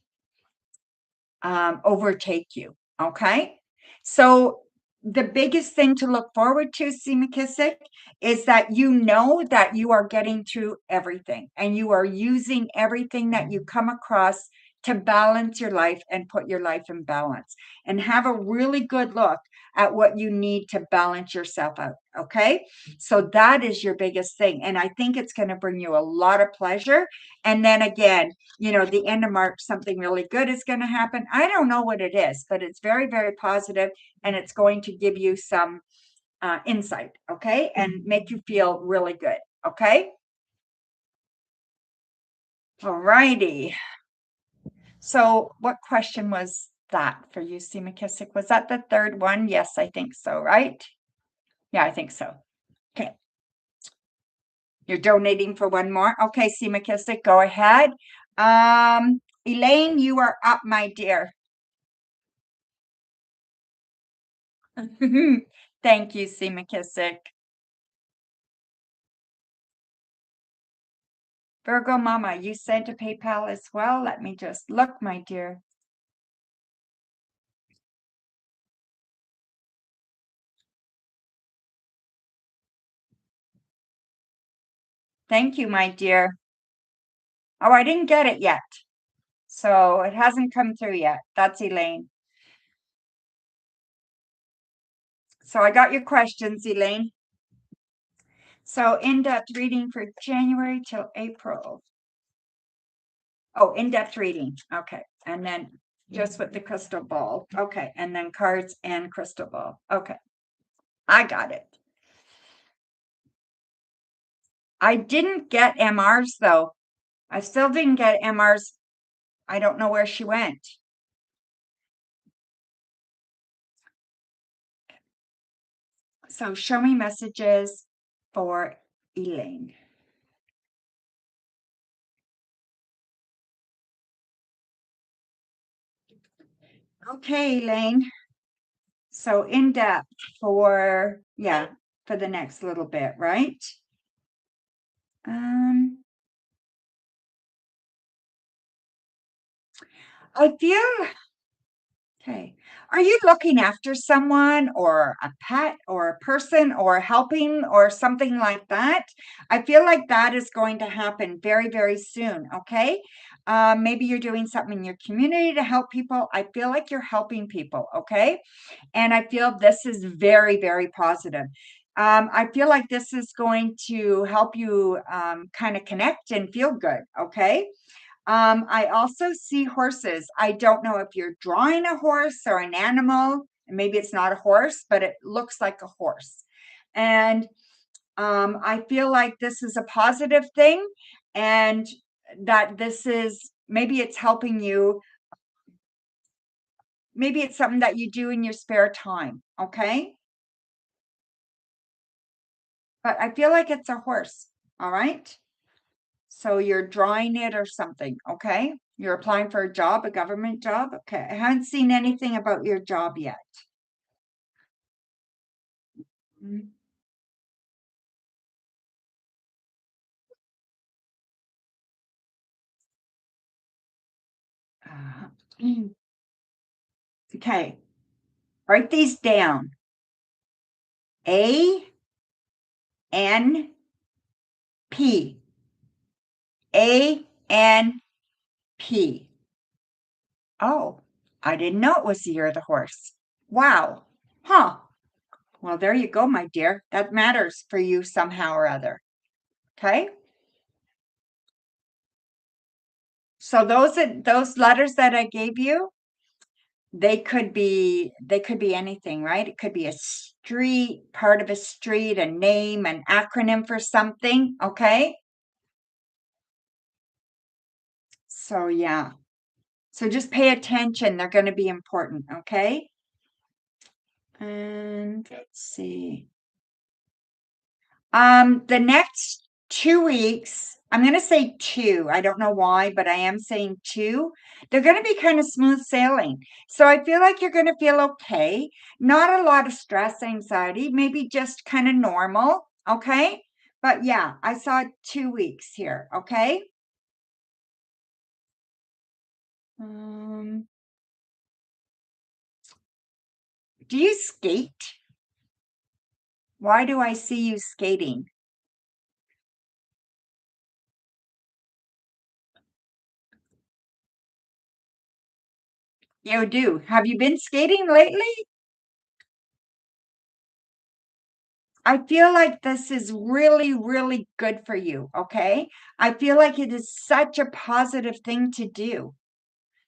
overtake you. Okay. So the biggest thing to look forward to, C. McKissick, is that you know that you are getting through everything and you are using everything that you come across to balance your life and put your life in balance and have a really good look at what you need to balance yourself out. Okay. So that is your biggest thing. And I think it's going to bring you a lot of pleasure. And then again, the end of March, something really good is going to happen. I don't know what it is, but it's very, very positive and it's going to give you some insight, okay? And make you feel really good, okay? All righty. So what question was that for you, C. McKissick? Was that the third one? Yes, I think so, right? Yeah, I think so. Okay. You're donating for one more? Okay, C. McKissick, go ahead. Elaine, you are up, my dear. Thank you, C. McKissick. Virgo Mama, you sent a PayPal as well. Let me just look, my dear. Thank you, my dear. Oh, I didn't get it yet. So it hasn't come through yet. That's Elaine. So I got your questions, Elaine. So in-depth reading for January till April. Oh, in-depth reading. Okay. And then just with the crystal ball. Okay. And then cards and crystal ball. Okay. I got it. I didn't get MRs though. I still didn't get MRs. I don't know where she went. So show me messages for Elaine. Okay, Elaine. So in depth for the next little bit, right? Um, I feel okay. Are you looking after someone or a pet or a person or helping or something like that? I feel like that is going to happen very, very soon. Okay. Maybe you're doing something in your community to help people. I feel like you're helping people. Okay. And I feel this is very, very positive. I feel like this is going to help you kind of connect and feel good. Okay. I also see horses. I don't know if you're drawing a horse or an animal Maybe it's not a horse, but it looks like a horse. And I feel like this is a positive thing, and that this is, maybe it's helping you. Maybe it's something that you do in your spare time, okay? But I feel like it's a horse, all right? So you're drawing it or something, okay? You're applying for a job, a government job, okay? I haven't seen anything about your job yet. Mm. Uh, okay, write these down. A N P. A N P. Oh, I didn't know it was the year of the horse. Wow. Huh. Well, there you go, my dear. That matters for you somehow or other. Okay. So those letters that I gave you, they could be anything, right? It could be a street, part of a street, a name, an acronym for something, okay? So yeah. So just pay attention. They're going to be important, okay? And let's see. The next 2 weeks, I'm going to say two. I don't know why, but I am saying two. They're going to be kind of smooth sailing. So I feel like you're going to feel okay. Not a lot of stress, anxiety, maybe just kind of normal. Okay. But yeah, I saw 2 weeks here. Okay. Um, do you skate? Why do I see you skating? You do. Have you been skating lately? I feel like this is really, really good for you. Okay. I feel like it is such a positive thing to do.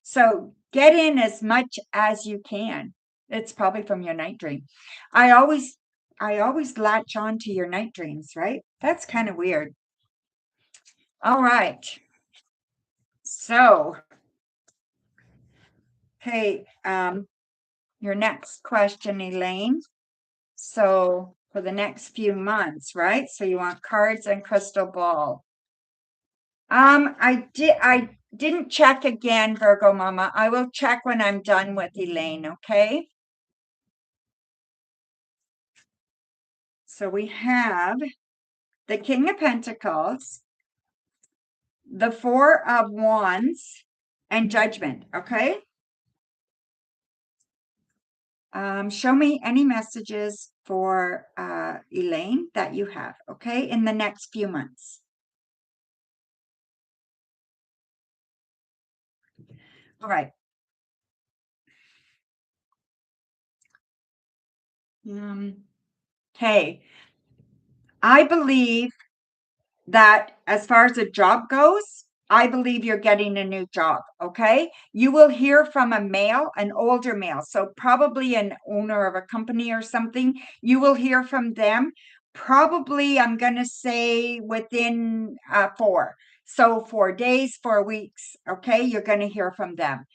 So get in as much as you can. It's probably from your night dream. I always, I always latch on to your night dreams, right? That's kind of weird. All right. So, hey, your next question, Elaine. So for the next few months, right? So you want cards and crystal ball. I didn't check again, Virgo Mama. I will check when I'm done with Elaine, okay? So we have the King of Pentacles, the Four of Wands, and Judgment, okay? Show me any messages for Elaine that you have, okay, in the next few months. All right. Okay. I believe that as far as a job goes, I believe you're getting a new job. Okay. You will hear from a male, an older male. So probably an owner of a company or something. You will hear from them. Probably, I'm going to say within 4. So 4 days, 4 weeks. Okay. You're going to hear from them.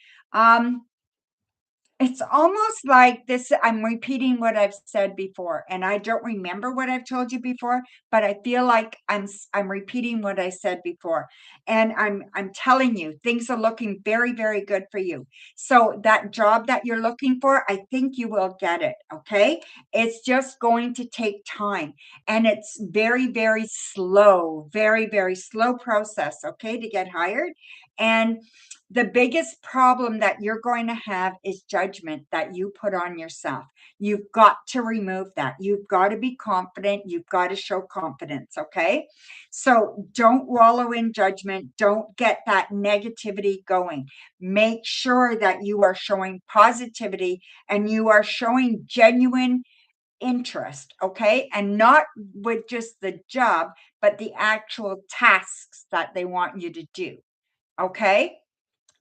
It's almost like this. I'm repeating what I've said before, and I don't remember what I've told you before, but I feel like I'm repeating what I said before. And I'm telling you, things are looking very, very good for you. So that job that you're looking for, I think you will get it, okay? It's just going to take time, and it's very, very, very slow process, okay, to get hired. And the biggest problem that you're going to have is judgment that you put on yourself. You've got to remove that. You've got to be confident. You've got to show confidence. Okay. So don't wallow in judgment. Don't get that negativity going. Make sure that you are showing positivity and you are showing genuine interest. Okay. And not with just the job, but the actual tasks that they want you to do. Okay.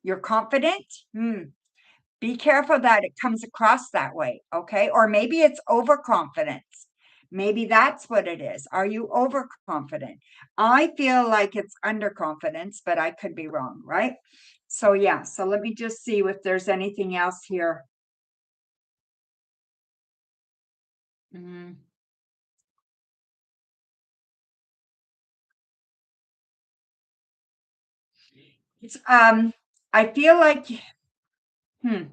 You're confident? Be careful that it comes across that way, okay? Or maybe it's overconfidence. Maybe that's what it is. Are you overconfident? I feel like it's underconfidence, but I could be wrong, right? So yeah, so let me just see if there's anything else here. Mm. It's I feel like I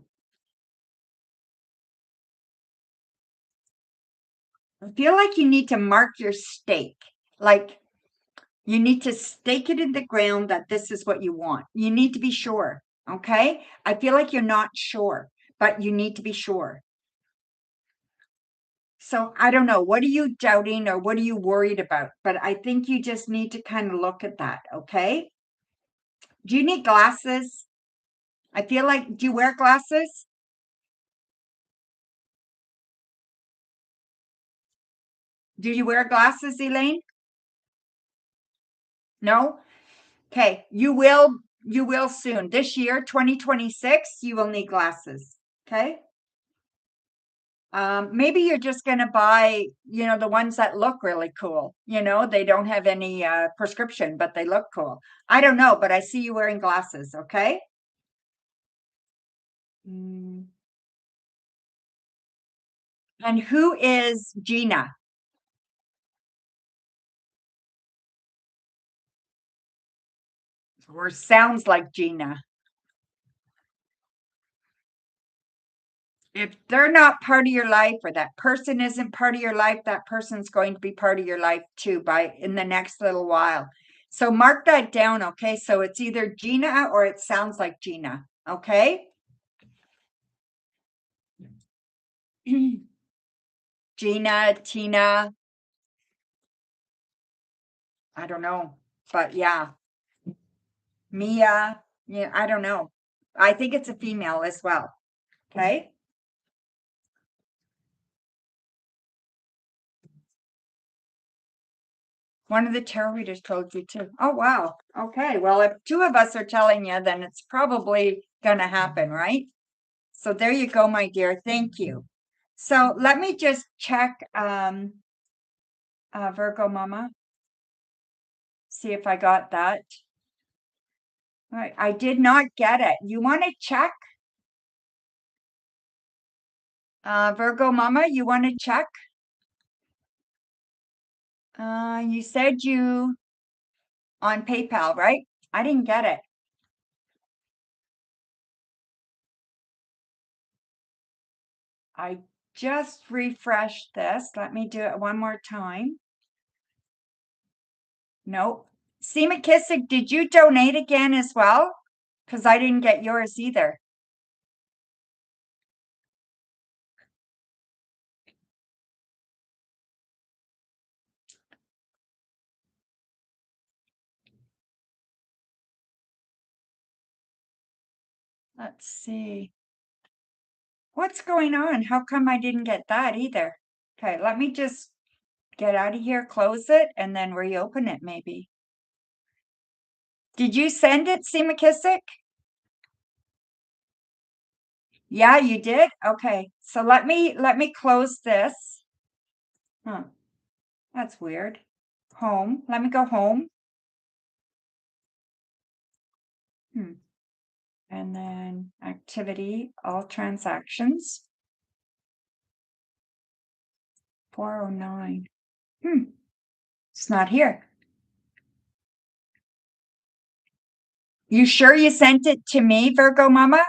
feel like you need to mark your stake. Like you need to stake it in the ground that this is what you want. You need to be sure. Okay. I feel like you're not sure, but you need to be sure. So I don't know. What are you doubting or what are you worried about? But I think you just need to kind of look at that. Okay. Do you need glasses? I feel like, do you wear glasses? Do you wear glasses, Elaine? No? Okay. You will soon. This year, 2026, you will need glasses. Okay. Maybe you're just going to buy, the ones that look really cool. They don't have any prescription, but they look cool. I don't know, but I see you wearing glasses. Okay. Mm. And who is Gina? Or sounds like Gina? If they're not part of your life or that person isn't part of your life, that person's going to be part of your life too in the next little while. So mark that down, okay? So it's either Gina or it sounds like Gina, okay? Gina, Tina, I don't know. But yeah, Mia, yeah, I don't know. I think it's a female as well. Okay. One of the tarot readers told you too. Oh, wow. Okay. Well, if two of us are telling you, then it's probably going to happen, right? So there you go, my dear. Thank you. So let me just check Virgo Mama, see if I got that. All right. I did not get it. You want to check? Virgo Mama, you want to check? You said you on PayPal, right? I didn't get it. I just refreshed this. Let me do it one more time. Nope. See, McKissick, did you donate again as well? Because I didn't get yours either. Let's see. What's going on? How come I didn't get that either? Okay, let me just get out of here, close it, and then reopen it maybe. Did you send it, C. McKissick? Yeah, you did? Okay. So let me close this. Huh. That's weird. Home. Let me go home. Hmm. And then activity, all transactions. 409. It's not here. You sure you sent it to me, Virgo Mama?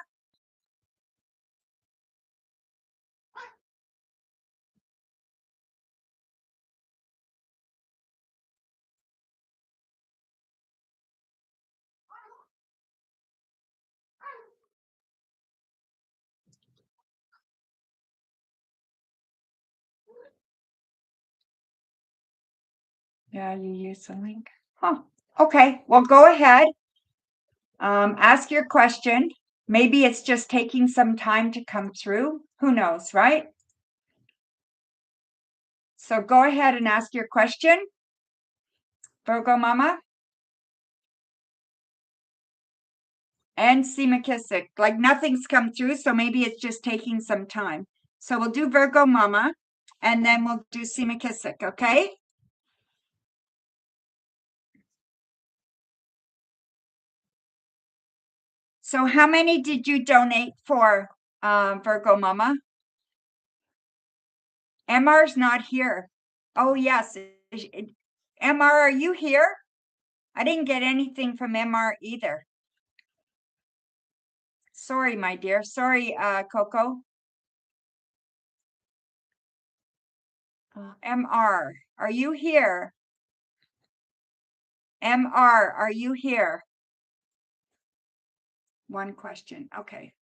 Yeah, you used the link. Huh. Okay, well, go ahead. Ask your question. Maybe it's just taking some time to come through. Who knows, right? So go ahead and ask your question, Virgo Mama. And C. McKissick. Like nothing's come through, so maybe it's just taking some time. So we'll do Virgo Mama, and then we'll do C. McKissick, okay? So how many did you donate for, Virgo Mama? MR's not here. Oh, yes. MR, are you here? I didn't get anything from MR either. Sorry, my dear. Sorry, Coco. MR, are you here? MR, are you here? One question. Okay.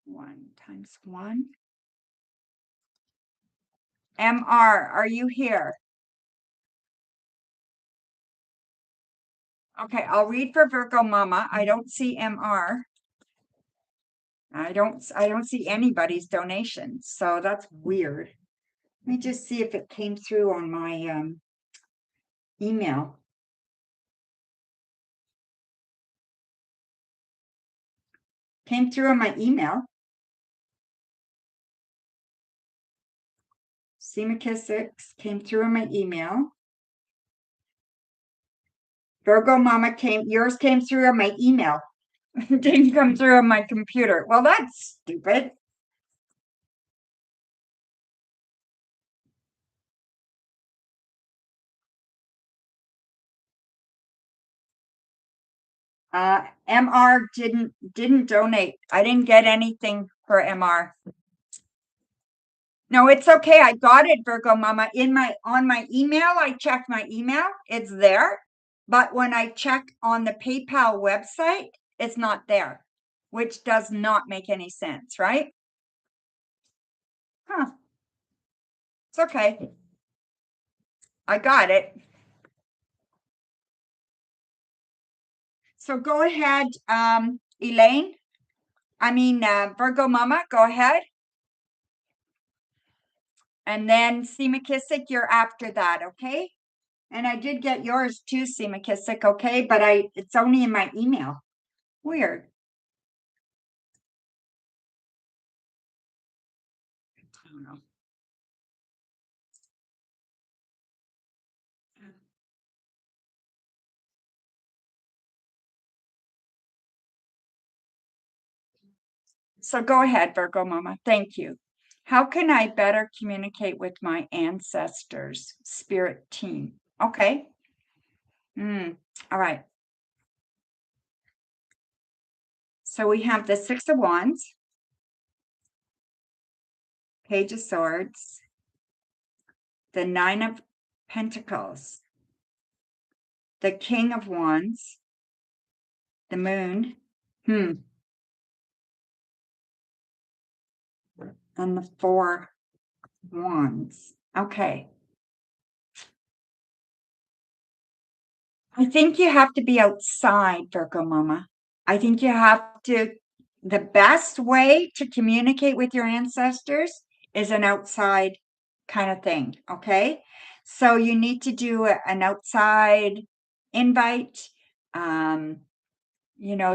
1 times 1. MR, are you here? Okay, I'll read for Virgo Mama. I don't see MR. I don't see anybody's donations, so that's weird. Let me just see if it came through on my email. Came through on my email. C. McKissick came through on my email. Virgo Mama yours came through on my email. Didn't come through on my computer. Well, that's stupid. MR didn't donate. I didn't get anything for MR. No, it's okay. I got it, Virgo Mama. On my email, I checked my email. It's there. But when I check on the PayPal website, it's not there, which does not make any sense, right? Huh. It's okay. I got it. So go ahead, Elaine. Virgo Mama, go ahead. And then C. McKissick, you're after that, okay? And I did get yours too, C. McKissick, okay? But it's only in my email. Weird. I don't know. So go ahead, Virgo Mama. Thank you. How can I better communicate with my ancestors, spirit team? Okay. All right. So we have the Six of Wands, Page of Swords, the Nine of Pentacles, the King of Wands, the Moon, and the Four Wands. Okay. I think you have to be outside, Virgo Mama. I think you have to, the best way to communicate with your ancestors is an outside kind of thing, okay? So you need to do an outside invite,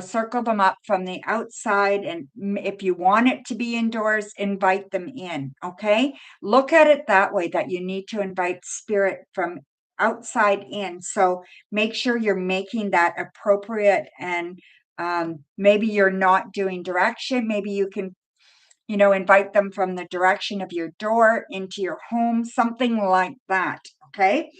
circle them up from the outside, and if you want it to be indoors, invite them in, okay? Look at it that way, that you need to invite spirit from outside in. So make sure you're making that appropriate, and maybe you're not doing direction. Maybe you can, invite them from the direction of your door into your home, something like that, okay?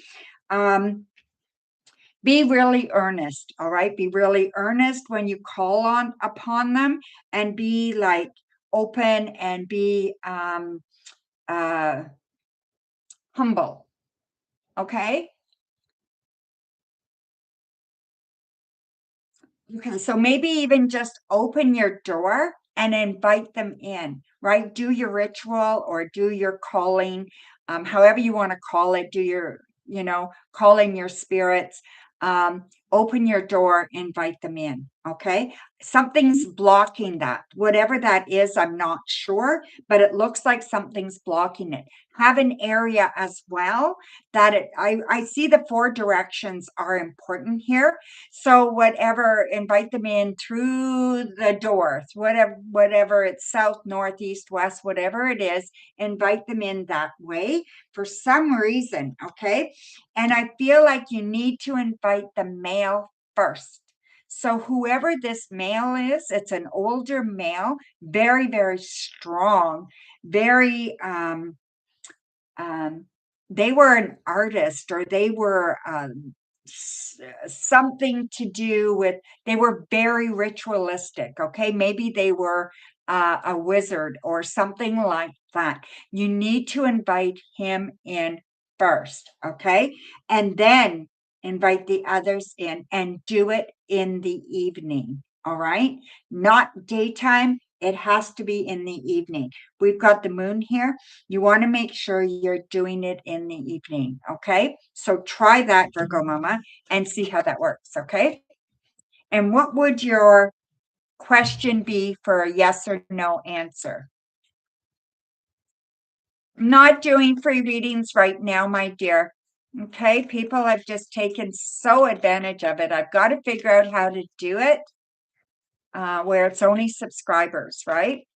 Be really earnest, all right? Be really earnest when you call upon them, and be like open, and be humble, okay? Okay, so maybe even just open your door and invite them in, right? Do your ritual or do your calling, however you want to call it, do your, calling your spirits. open your door, invite them in. Okay. Something's blocking that. Whatever that is, I'm not sure, but it looks like something's blocking it. Have an area as well that I see the 4 directions are important here. So whatever, invite them in through the door, whatever it's south, north, east, west, whatever it is, invite them in that way for some reason. Okay. And I feel like you need to invite the male first. So whoever this male is, it's an older male, very, very strong, very they were an artist, or they were something to do with, they were very ritualistic. Okay. Maybe they were a wizard or something like that. You need to invite him in first. Okay. And then invite the others in, and do it in the evening. All right. Not daytime. It has to be in the evening. We've got the moon here. You want to make sure you're doing it in the evening. Okay. So try that, Virgo Mama, and see how that works. Okay. And what would your question be for a yes or no answer? I'm not doing free readings right now, my dear. Okay. People have just taken so advantage of it. I've got to figure out how to do it where it's only subscribers, right?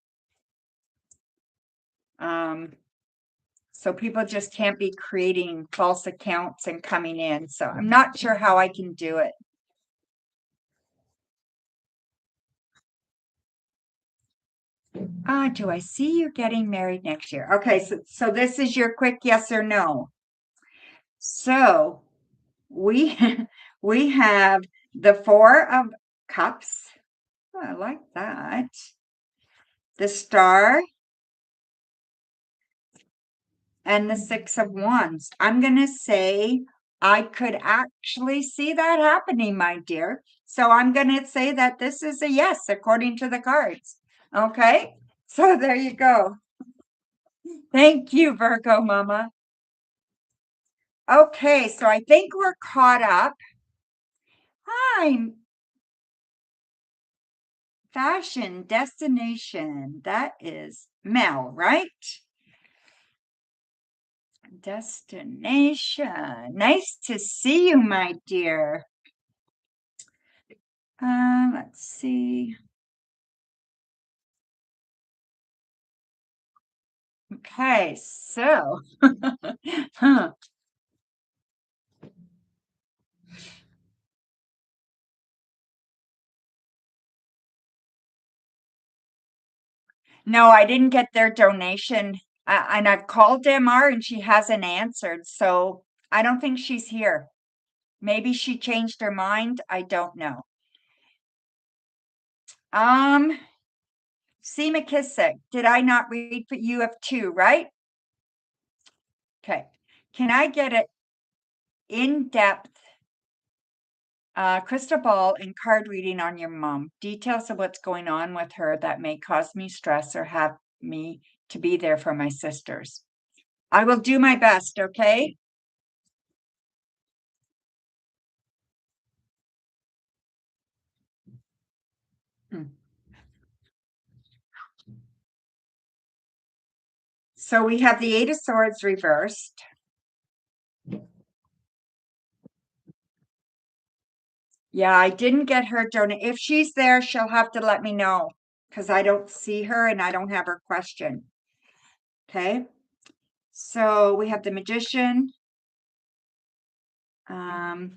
So people just can't be creating false accounts and coming in. So I'm not sure how I can do it. Do I see you getting married next year? Okay, so this is your quick yes or no. So we we have the 4 of Cups. Oh, I like that. The Star and the 6 of Wands. I'm going to say I could actually see that happening, my dear. So I'm going to say that this is a yes, according to the cards. Okay. So there you go. Thank you, Virgo Mama. Okay. So I think we're caught up. Hi. Fashion destination. That is Mel, right? Destination. Nice to see you, my dear. Let's see. Okay, so huh. No, I didn't get their donation. And I've called MR and she hasn't answered. So I don't think she's here. Maybe she changed her mind. I don't know. C. McKissick, did I not read for you of 2, right? Okay. Can I get it in-depth crystal ball and card reading on your mom? Details of what's going on with her that may cause me stress or have me to be there for my sisters. I will do my best, okay? So we have the 8 of Swords reversed. Yeah, I didn't get her donate. If she's there, she'll have to let me know because I don't see her and I don't have her question. Okay. So we have the Magician, the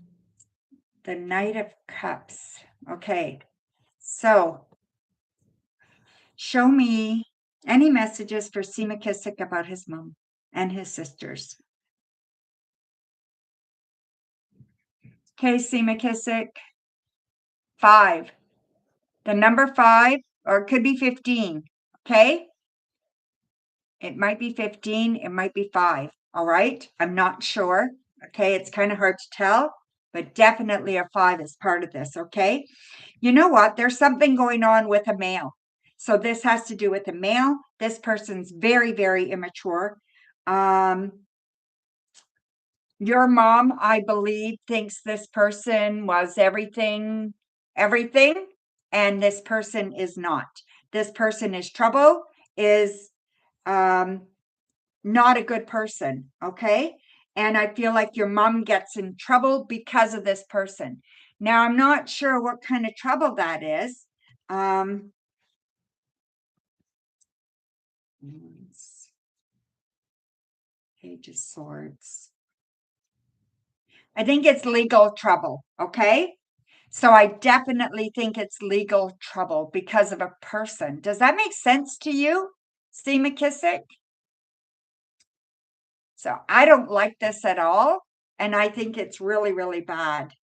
Knight of Cups. Okay. So show me any messages for C. McKissick about his mom and his sisters. Okay, C. McKissick. 5. The number 5, or it could be 15. Okay. It might be 15. It might be 5. All right. I'm not sure. Okay. It's kind of hard to tell, but definitely a 5 is part of this. Okay. You know what? There's something going on with a male. So this has to do with a male. This person's very, very immature. Your mom, I believe, thinks this person was everything, everything, and this person is not. This person is trouble, is um, not a good person, okay? And I feel like your mom gets in trouble because of this person. Now, I'm not sure what kind of trouble that is. Um, Page of Swords. I think it's legal trouble, okay? So I definitely think it's legal trouble because of a person. Does that make sense to you, Steve McKissick? So I don't like this at all. And I think it's really, really bad.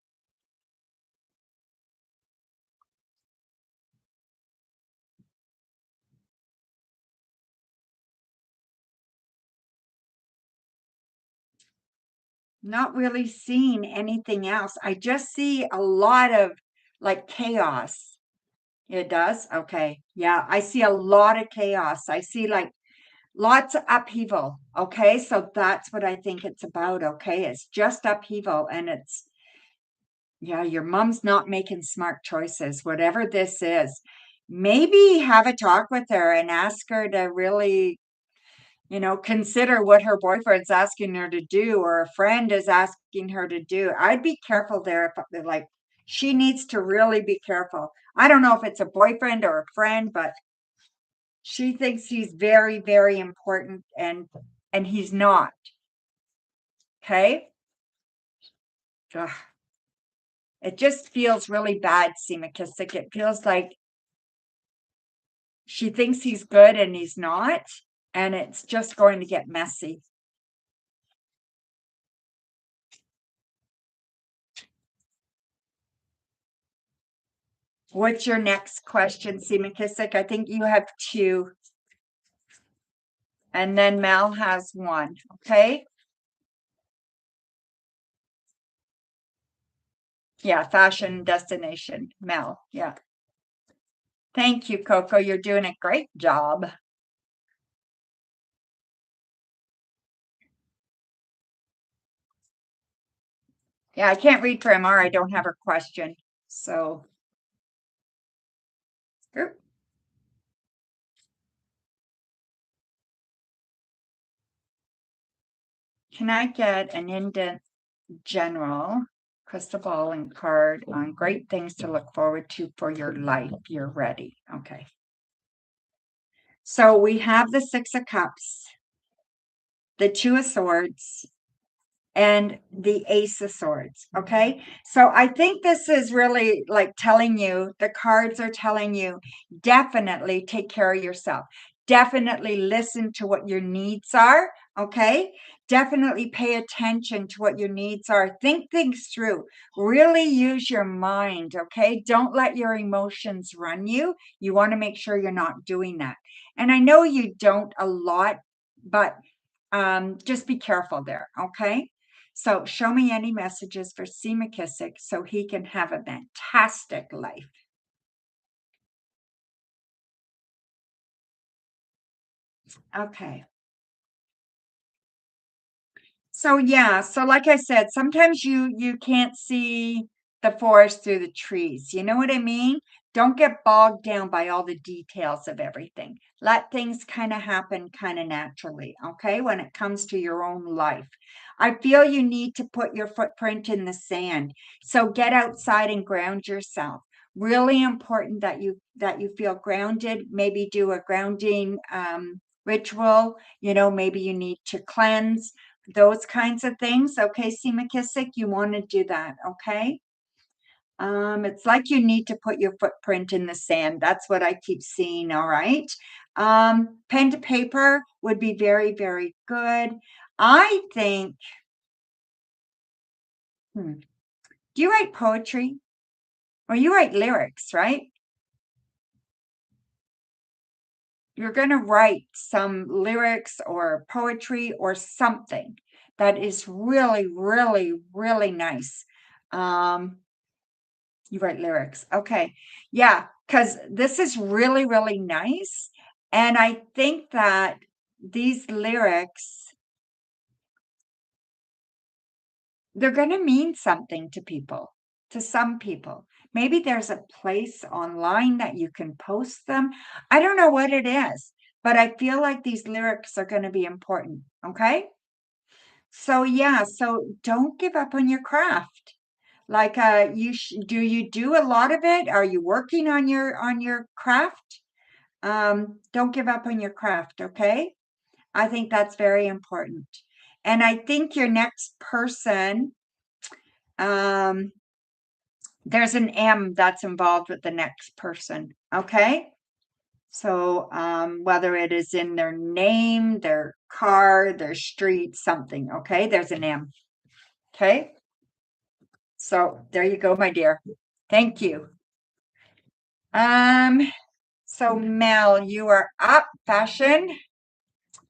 Not really seeing anything else. I just see a lot of like chaos. It does? Okay. Yeah, I see a lot of chaos. I see like lots of upheaval. Okay. So that's what I think it's about. Okay. It's just upheaval and it's, yeah, your mom's not making smart choices, whatever this is. Maybe have a talk with her and ask her to really, consider what her boyfriend's asking her to do or a friend is asking her to do. I'd be careful there if like she needs to really be careful. I don't know if it's a boyfriend or a friend, but she thinks he's very, very important and he's not. Okay? Ugh. It just feels really bad, Seema Kissick. It feels like she thinks he's good and he's not, and it's just going to get messy. What's your next question, Seema Kissick? I think you have two, and then Mel has one. Okay. Yeah, fashion destination, Mel. Yeah. Thank you, Coco. You're doing a great job. Yeah, I can't read for MR. I don't have her question. So, oop. Can I get an indent general crystal ball and card on great things to look forward to for your life? You're ready. Okay. So we have the Six of Cups, the Two of Swords, and the Ace of Swords. Okay. So I think this is really like telling you, the cards are telling you, definitely take care of yourself. Definitely listen to what your needs are. Okay. Definitely pay attention to what your needs are. Think things through. Really use your mind. Okay. Don't let your emotions run you. You want to make sure you're not doing that. And I know you don't a lot, but just be careful there. Okay. So show me any messages for C. McKissick so he can have a fantastic life. Okay. So yeah, so like I said, sometimes you can't see the forest through the trees. You know what I mean? Don't get bogged down by all the details of everything. Let things kind of happen kind of naturally, okay? When it comes to your own life. I feel you need to put your footprint in the sand. So get outside and ground yourself. Really important that you feel grounded. Maybe do a grounding ritual. Maybe you need to cleanse those kinds of things. Okay, C. McKissick, you want to do that, okay? It's like you need to put your footprint in the sand. That's what I keep seeing, all right? Pen to paper would be very, very good. I think, do you write poetry? Or you write lyrics, right? You're going to write some lyrics or poetry or something that is really, really, really nice. You write lyrics. Okay. Yeah, because this is really, really nice. And I think that these lyrics they're going to mean something to people, to some people. Maybe there's a place online that you can post them. I don't know what it is, but I feel like these lyrics are going to be important. Okay. So yeah, so don't give up on your craft. Like do you do a lot of it? Are you working on your craft? Don't give up on your craft, okay? I think that's very important. And I think your next person, um, there's an M that's involved with the next person, okay? So whether it is in their name, their car, their street, something, okay? There's an M, okay? So there you go, my dear. Thank you. So Mel, you are up, fashion.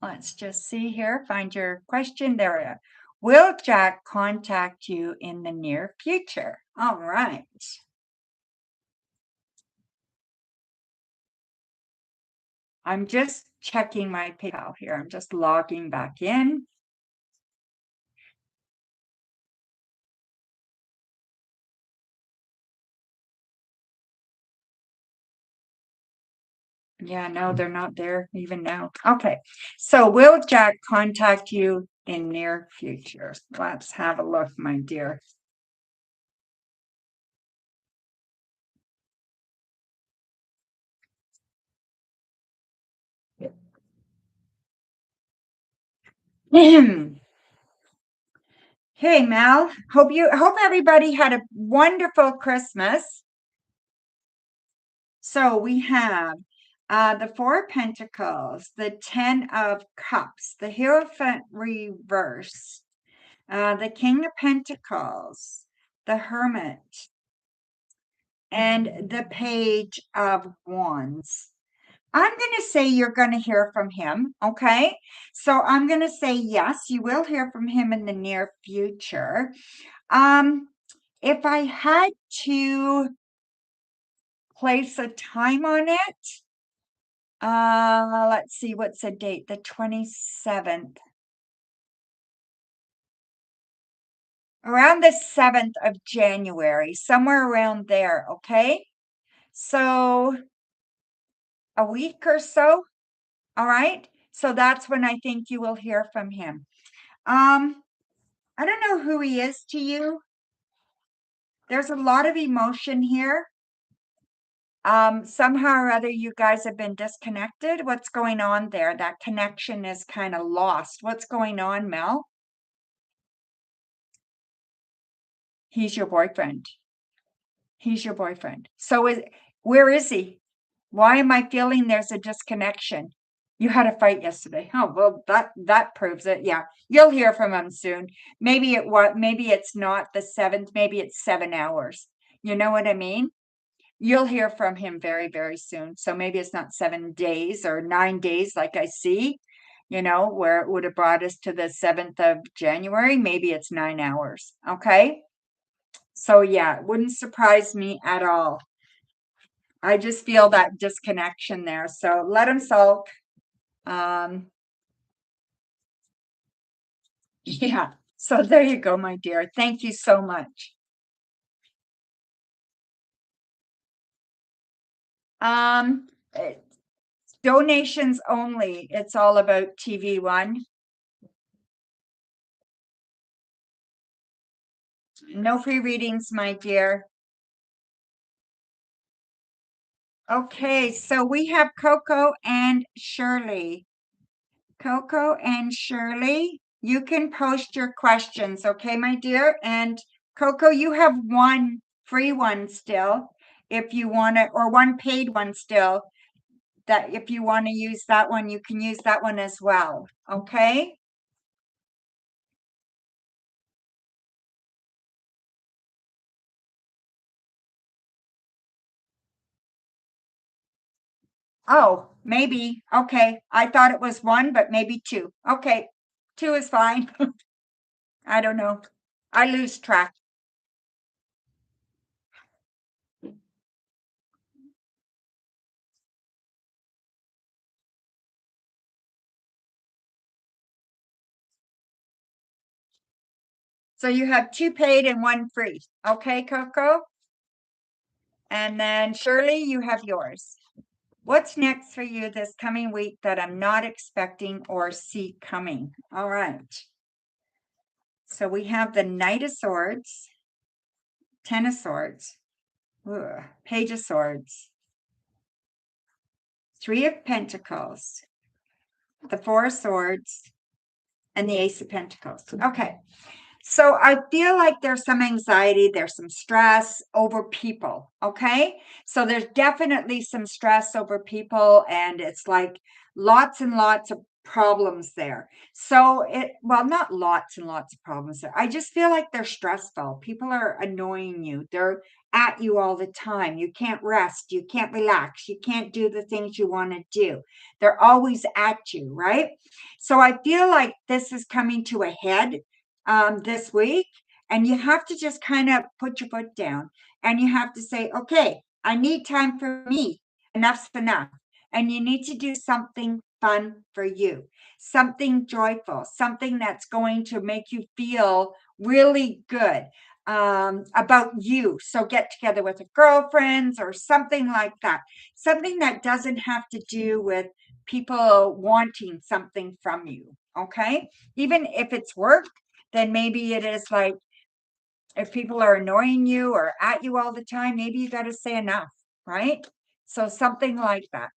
Let's just see here, find your question. There. Will Jack contact you in the near future? All right. I'm just checking my PayPal here. I'm just logging back in. Yeah, no, they're not there even now. Okay. So will Jack contact you in near future? Let's have a look, my dear. Hey Mel, hope everybody had a wonderful Christmas. So we have the Four of Pentacles, the Ten of Cups, the Hierophant reverse, the King of Pentacles, the Hermit, and the Page of Wands. I'm going to say you're going to hear from him, okay? So I'm going to say yes, you will hear from him in the near future. If I had to place a time on it, let's see, what's the date? The 27th. Around the 7th of January, somewhere around there, okay? So a week or so, all right? So that's when I think you will hear from him. I don't know who he is to you. There's a lot of emotion here. Somehow or other, you guys have been disconnected. What's going on there? That connection is kind of lost. What's going on, Mel? He's your boyfriend. He's your boyfriend. So where is he? Why am I feeling there's a disconnection? You had a fight yesterday. Oh, well, that proves it. Yeah. You'll hear from him soon. Maybe it's not the 7th, maybe it's 7 hours. You know what I mean? You'll hear from him very, very soon. So maybe it's not 7 days or 9 days like I see, where it would have brought us to the 7th of January. Maybe it's 9 hours. Okay. So yeah, it wouldn't surprise me at all. I just feel that disconnection there. So let him sulk. Yeah. So there you go, my dear. Thank you so much. Um, eh, Donations only. It's all about TV1. No free readings, my dear. Okay, so we have Coco and Shirley. Coco and Shirley, you can post your questions, okay, my dear? And Coco, you have one free one still if you want to, or one paid one still, that if you want to use that one, you can use that one as well, okay? Oh, maybe. Okay. I thought it was one, but maybe two. Okay. Two is fine. I don't know. I lose track. So you have 2 paid and 1 free. Okay, Coco? And then Shirley, you have yours. What's next for you this coming week that I'm not expecting or see coming? All right. So we have the Knight of Swords, Ten of Swords, Page of Swords, Three of Pentacles, the Four of Swords, and the Ace of Pentacles. Okay. So I feel like there's some anxiety, there's some stress over people. Okay. So there's definitely some stress over people, and it's like lots and lots of problems there. So well, not lots and lots of problems there. I just feel like they're stressful. People are annoying you. They're at you all the time. You can't rest. You can't relax. You can't do the things you want to do. They're always at you, right? So I feel like this is coming to a head this week. And you have to just kind of put your foot down and you have to say, okay, I need time for me. Enough's enough. And you need to do something fun for you, something joyful, something that's going to make you feel really good about you. So get together with a girlfriend or something like that, something that doesn't have to do with people wanting something from you. Okay. Even if it's work, then maybe it is like if people are annoying you or at you all the time, maybe you got to say enough, right? So something like that.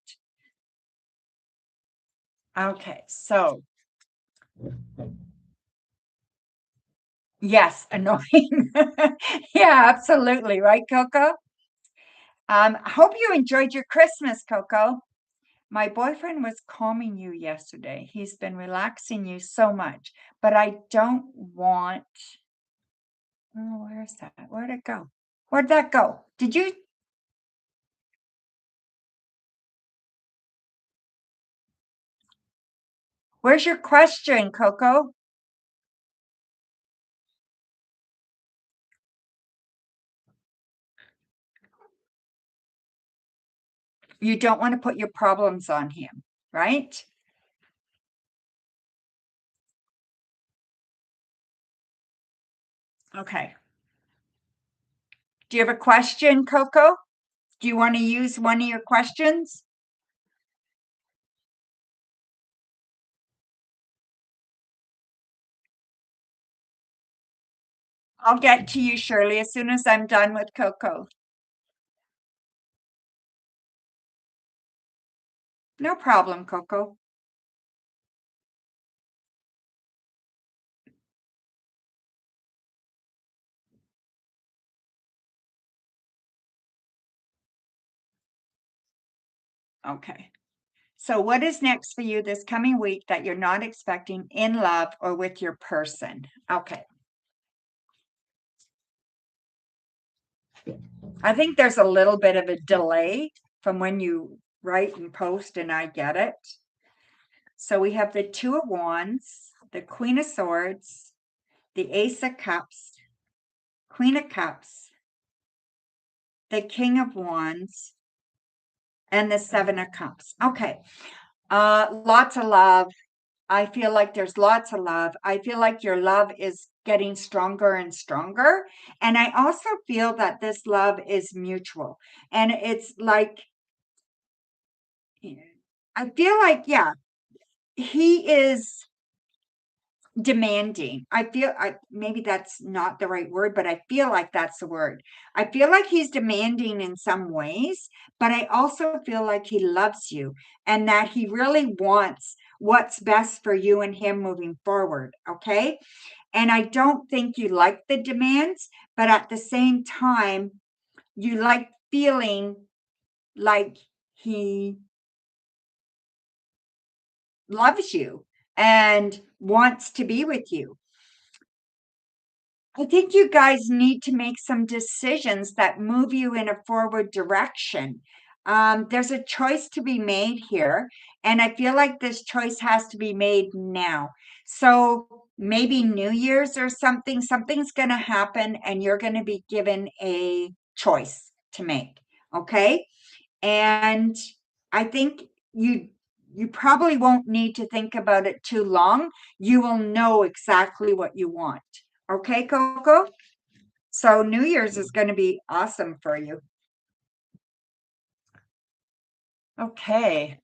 Okay, so yes, annoying. Yeah, absolutely, right, Coco? I hope you enjoyed your Christmas, Coco. My boyfriend was calming you yesterday. He's been relaxing you so much, but I don't want. Oh, where's that? Where'd it go? Where'd that go? Did you? Where's your question, Coco? You don't want to put your problems on him, right? Okay. Do you have a question, Coco? Do you want to use one of your questions? I'll get to you, Shirley, as soon as I'm done with Coco. No problem, Coco. Okay. So, what is next for you this coming week that you're not expecting in love or with your person? Okay. I think there's a little bit of a delay from when you write and post, and I get it. So, we have the Two of Wands, the Queen of Swords, the Ace of Cups, Queen of Cups, the King of Wands, and the Seven of Cups. Okay. Lots of love. I feel like there's lots of love. I feel like your love is getting stronger and stronger. And I also feel that this love is mutual. And it's like, I feel like, yeah, he is demanding. Maybe that's not the right word, but I feel like that's the word. I feel like he's demanding in some ways, but I also feel like he loves you and that he really wants what's best for you and him moving forward. Okay. And I don't think you like the demands, but at the same time, you like feeling like he loves you and wants to be with you. I think you guys need to make some decisions that move you in a forward direction. There's a choice to be made here, and I feel like this choice has to be made now. So maybe New Year's or something, something's going to happen, and you're going to be given a choice to make. Okay. And I think you probably won't need to think about it too long. You will know exactly what you want. Okay, Coco? So New Year's is going to be awesome for you. Okay.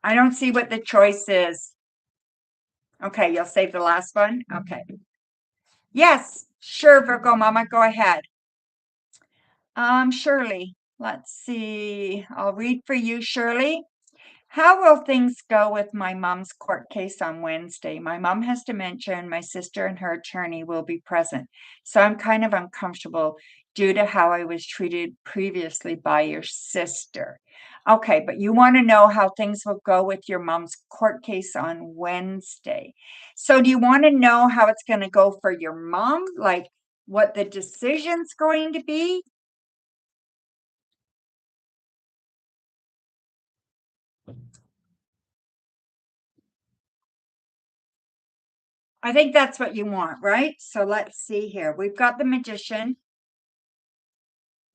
I don't see what the choice is. Okay, you'll save the last one? Okay. Yes, sure, Virgo Mama, go ahead. Shirley, let's see. I'll read for you, Shirley. How will things go with my mom's court case on Wednesday? My mom has dementia and my sister and her attorney will be present. So I'm kind of uncomfortable due to how I was treated previously by your sister. Okay, but you want to know how things will go with your mom's court case on Wednesday. So do you want to know how it's going to go for your mom? Like what the decision's going to be? I think that's what you want, right? So let's see here. We've got the magician,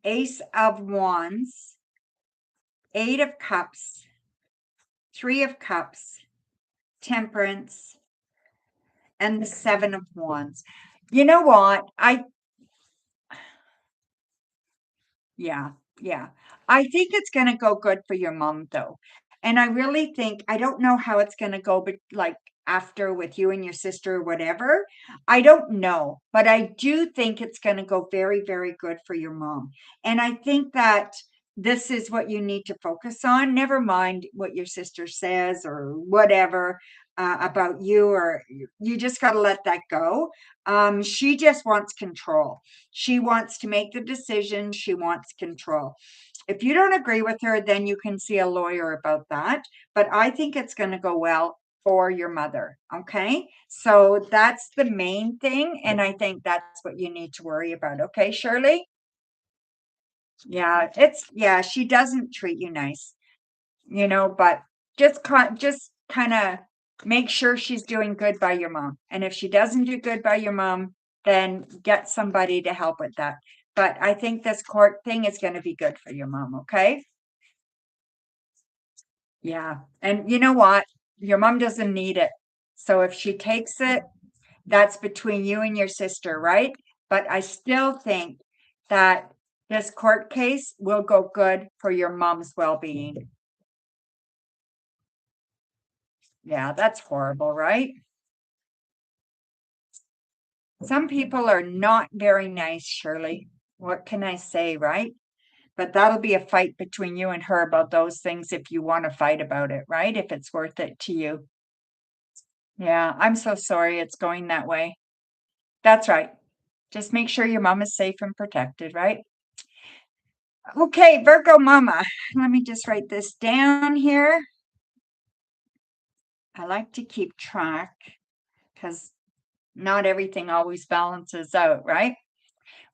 Ace of Wands, Eight of Cups, Three of Cups, Temperance, and the Seven of Wands. You know what? Yeah, yeah. I think it's going to go good for your mom, though. And I really think, I don't know how it's going to go, but like after with you and your sister or whatever. I don't know, but I do think it's going to go very, very good for your mom. And I think that this is what you need to focus on. Never mind what your sister says or whatever about you, or you just got to let that go. She just wants control. She wants to make the decision. She wants control. If you don't agree with her, then you can see a lawyer about that. But I think it's going to go well for your mother. Okay. So that's the main thing. And I think that's what you need to worry about. Okay, Shirley? Yeah, she doesn't treat you nice, but just kind of make sure she's doing good by your mom. And if she doesn't do good by your mom, then get somebody to help with that. But I think this court thing is going to be good for your mom, okay? Yeah. And you know what? Your mom doesn't need it. So if she takes it, that's between you and your sister, right? But I still think that this court case will go good for your mom's well-being. Yeah, that's horrible, right? Some people are not very nice, Shirley. What can I say, right? But that'll be a fight between you and her about those things if you want to fight about it, right? If it's worth it to you. Yeah, I'm so sorry it's going that way. That's right. Just make sure your mom is safe and protected, right? Okay, Virgo Mama. Let me just write this down here. I like to keep track because not everything always balances out, right?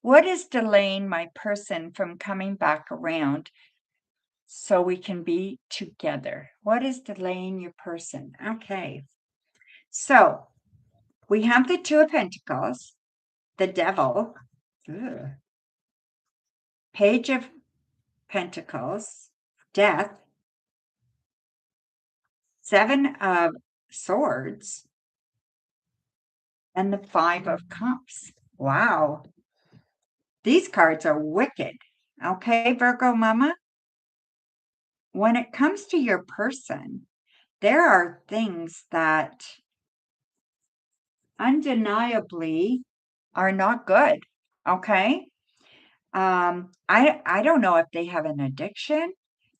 What is delaying my person from coming back around so we can be together? What is delaying your person? Okay. So we have the Two of Pentacles, the Devil, ugh, Page of Pentacles, Death, Seven of Swords, and the Five of Cups. Wow. These cards are wicked. Okay, Virgo Mama. When it comes to your person, there are things that undeniably are not good. Okay. I don't know if they have an addiction.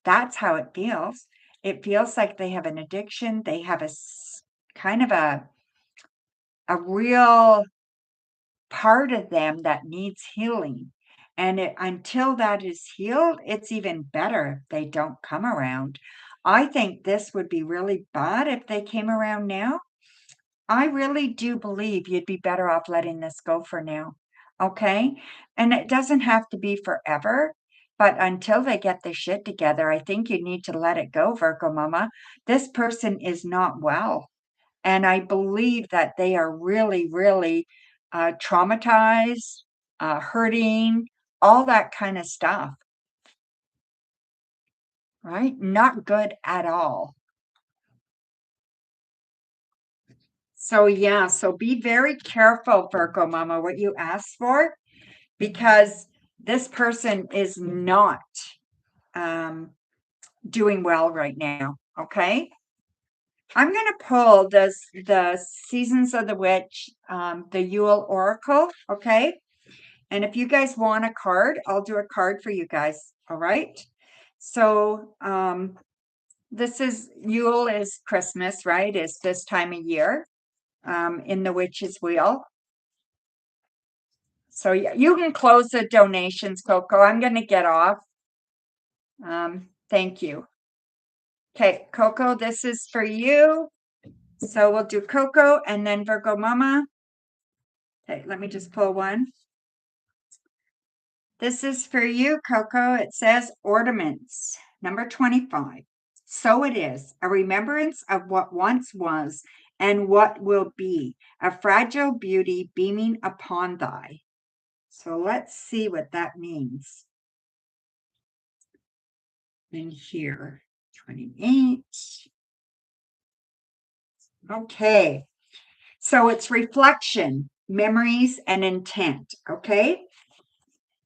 That's how it feels. It feels like they have an addiction. They have kind of a real part of them that needs healing. And until that is healed, it's even better if they don't come around. I think this would be really bad if they came around now. I really do believe you'd be better off letting this go for now. Okay. And it doesn't have to be forever, but until they get their shit together, I think you need to let it go, Virgo Mama. This person is not well. And I believe that they are really, really traumatized. hurting, all that kind of stuff. Right? Not good at all. So yeah, so be very careful, Virgo Mama, what you ask for, because this person is not doing well right now. Okay. I'm going to pull the Seasons of the Witch, the Yule Oracle. Okay. And if you guys want a card, I'll do a card for you guys. All right. So this is Yule is Christmas, right? It's this time of year in the witch's wheel. So yeah, you can close the donations, Coco. I'm going to get off. Thank you. Okay, Coco, this is for you. So we'll do Coco and then Virgo Mama. Okay, let me just pull one. This is for you, Coco. It says ornaments, number 25. So it is, a remembrance of what once was and what will be, a fragile beauty beaming upon thy. So let's see what that means. In here, 28. Okay. So it's reflection, memories, and intent. Okay.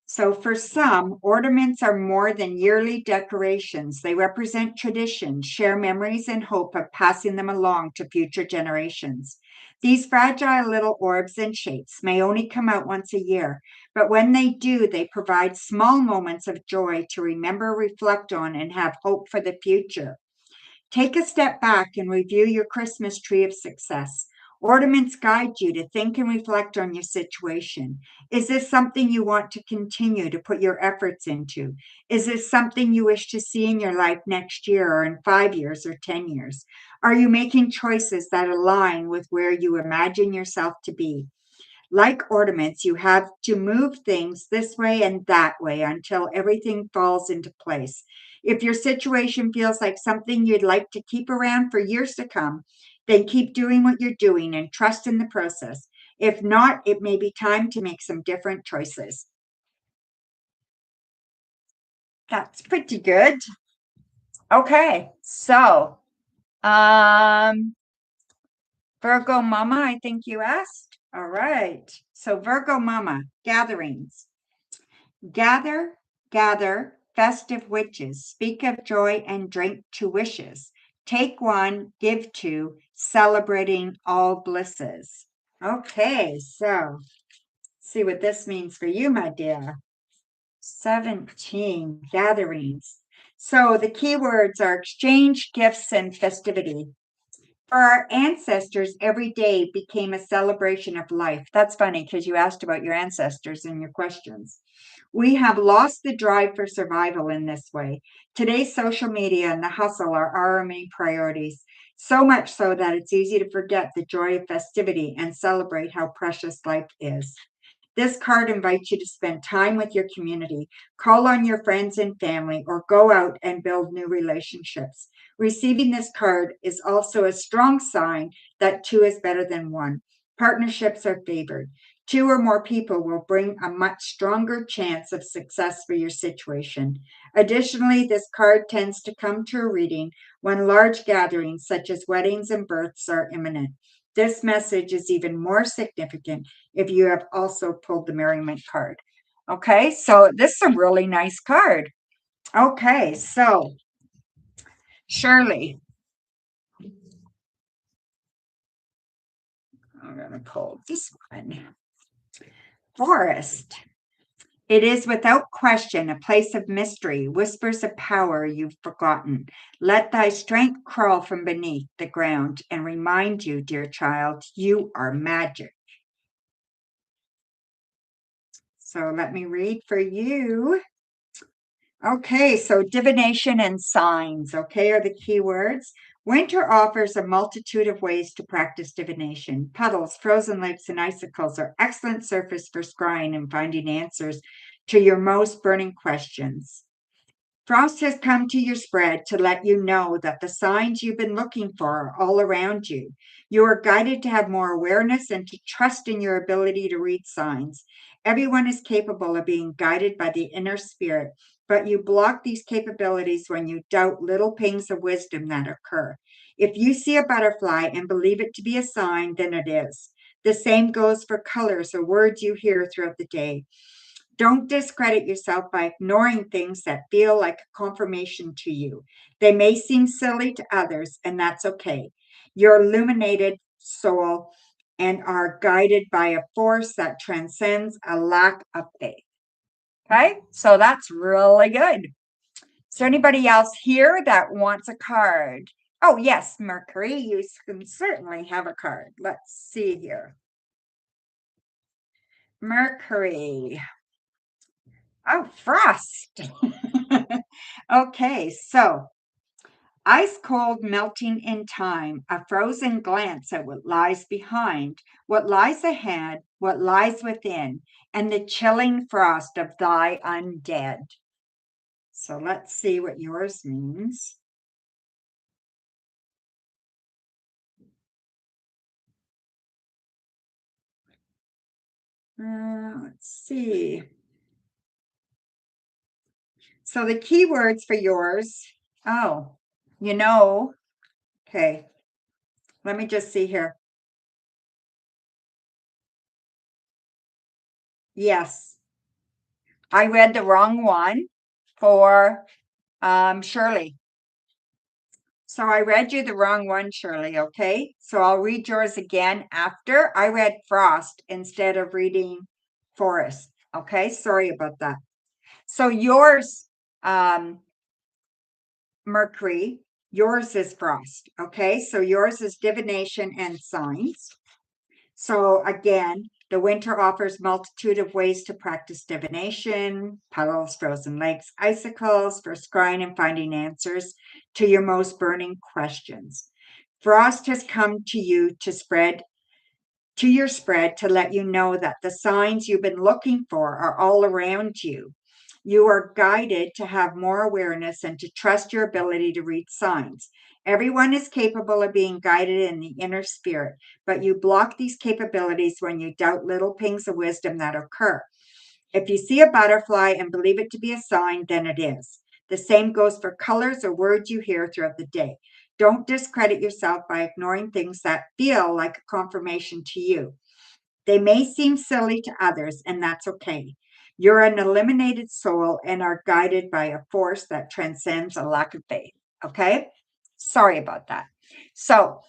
So for some, ornaments are more than yearly decorations. They represent tradition, share memories, and hope of passing them along to future generations. These fragile little orbs and shapes may only come out once a year, but when they do, they provide small moments of joy to remember, reflect on, and have hope for the future. Take a step back and review your Christmas tree of success. Ornaments guide you to think and reflect on your situation. Is this something you want to continue to put your efforts into? Is this something you wish to see in your life next year or in 5 years or 10 years? Are you making choices that align with where you imagine yourself to be? Like ornaments, you have to move things this way and that way until everything falls into place. If your situation feels like something you'd like to keep around for years to come, then keep doing what you're doing and trust in the process. If not, it may be time to make some different choices. That's pretty good. Okay, so Virgo Mama, I think you asked. All right. So Virgo Mama, gatherings. Gather, gather, festive witches, speak of joy and drink to wishes. Take one, give two, celebrating all blisses. Okay, so see what this means for you, my dear. 17 gatherings. So the keywords are exchange, gifts, and festivity. For our ancestors, every day became a celebration of life. That's funny because you asked about your ancestors in your questions. We have lost the drive for survival in this way. Today's social media and the hustle are our main priorities, so much so that it's easy to forget the joy of festivity and celebrate how precious life is. This card invites you to spend time with your community, call on your friends and family, or go out and build new relationships. Receiving this card is also a strong sign that two is better than one. Partnerships are favored. Two or more people will bring a much stronger chance of success for your situation. Additionally, this card tends to come to a reading when large gatherings such as weddings and births are imminent. This message is even more significant if you have also pulled the merriment card. Okay, so this is a really nice card. Okay, so Shirley, I'm going to pull this one. Forest. It is without question a place of mystery, whispers of power you've forgotten. Let thy strength crawl from beneath the ground and remind you, dear child, you are magic. So let me read for you. Okay, so divination and signs, okay, are the keywords. Winter offers a multitude of ways to practice divination. Puddles, frozen lakes, and icicles are excellent surface for scrying and finding answers to your most burning questions. Frost has come to your spread to let you know that the signs you've been looking for are all around you. You are guided to have more awareness and to trust in your ability to read signs. Everyone is capable of being guided by the inner spirit, but you block these capabilities when you doubt little pings of wisdom that occur. If you see a butterfly and believe it to be a sign, then it is. The same goes for colors or words you hear throughout the day. Don't discredit yourself by ignoring things that feel like a confirmation to you. They may seem silly to others, and that's okay. You're illuminated soul and are guided by a force that transcends a lack of faith. Okay, so that's really good. Is there anybody else here that wants a card? Oh, yes, Mercury, you can certainly have a card. Let's see here. Mercury. Oh, frost. Okay, so ice cold melting in time, a frozen glance at what lies behind, what lies ahead, what lies within, and the chilling frost of thy undead. So let's see what yours means. Let's see. So the keywords for yours, oh, okay, let me just see here. Yes, I read the wrong one for Shirley. So I read you the wrong one, Shirley, okay? So I'll read yours again after. I read frost instead of reading forest, okay? Sorry about that. So yours, Mercury, yours is frost, okay? So yours is divination and signs. So again, the winter offers multitude of ways to practice divination, puddles, frozen lakes, icicles, for scrying and finding answers to your most burning questions. Frost has come to you to spread to your spread to let you know that the signs you've been looking for are all around you. You are guided to have more awareness and to trust your ability to read signs. Everyone is capable of being guided in the inner spirit, but you block these capabilities when you doubt little pings of wisdom that occur. If you see a butterfly and believe it to be a sign, then it is. The same goes for colors or words you hear throughout the day. Don't discredit yourself by ignoring things that feel like a confirmation to you. They may seem silly to others, and that's okay. You're an eliminated soul and are guided by a force that transcends a lack of faith. Okay? Sorry about that. So,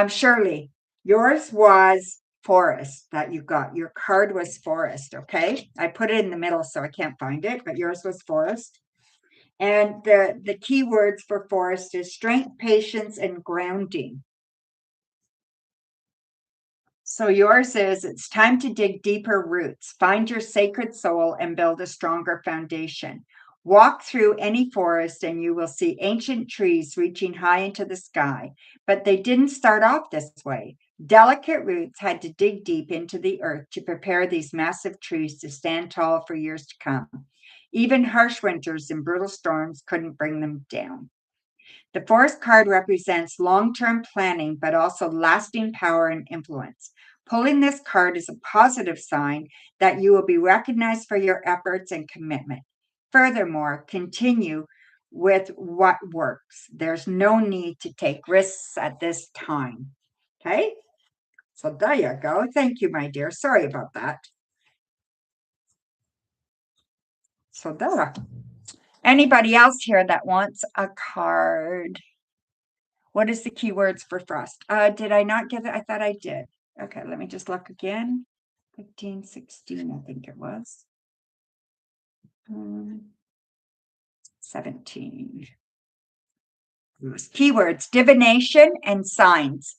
Shirley, yours was forest that you got. Your card was forest. Okay? I put it in the middle so I can't find it, but yours was forest. And the key words for forest is strength, patience, and grounding. So yours is it's time to dig deeper roots, find your sacred soul, and build a stronger foundation. Walk through any forest and you will see ancient trees reaching high into the sky, but they didn't start off this way. Delicate roots had to dig deep into the earth to prepare these massive trees to stand tall for years to come. Even harsh winters and brutal storms couldn't bring them down. The forest card represents long-term planning, but also lasting power and influence. Pulling this card is a positive sign that you will be recognized for your efforts and commitment. Furthermore, continue with what works. There's no need to take risks at this time. Okay? So there you go. Thank you, my dear. Sorry about that. So there. Anybody else here that wants a card? What is the keywords for frost? Did I not get it? I thought I did. Okay, let me just look again. 15, 16, I think it was. 17. Keywords, divination and signs.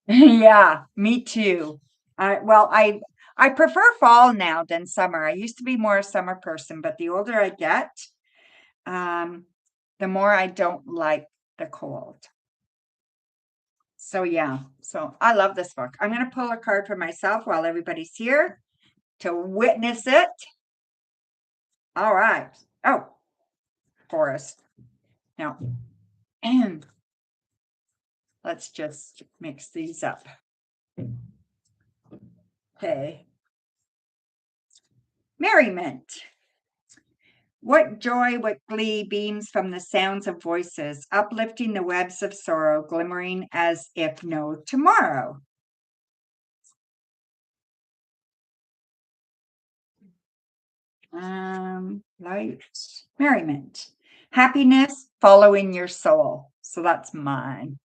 Yeah, me too. I prefer fall now than summer. I used to be more a summer person, but the older I get, the more I don't like the cold. So yeah, so I love this book. I'm going to pull a card for myself while everybody's here to witness it. All right. Oh, forest. Now, and let's just mix these up. Okay. Merriment. What joy, what glee beams from the sounds of voices, uplifting the webs of sorrow, glimmering as if no tomorrow. Light, merriment, happiness following your soul. So that's mine.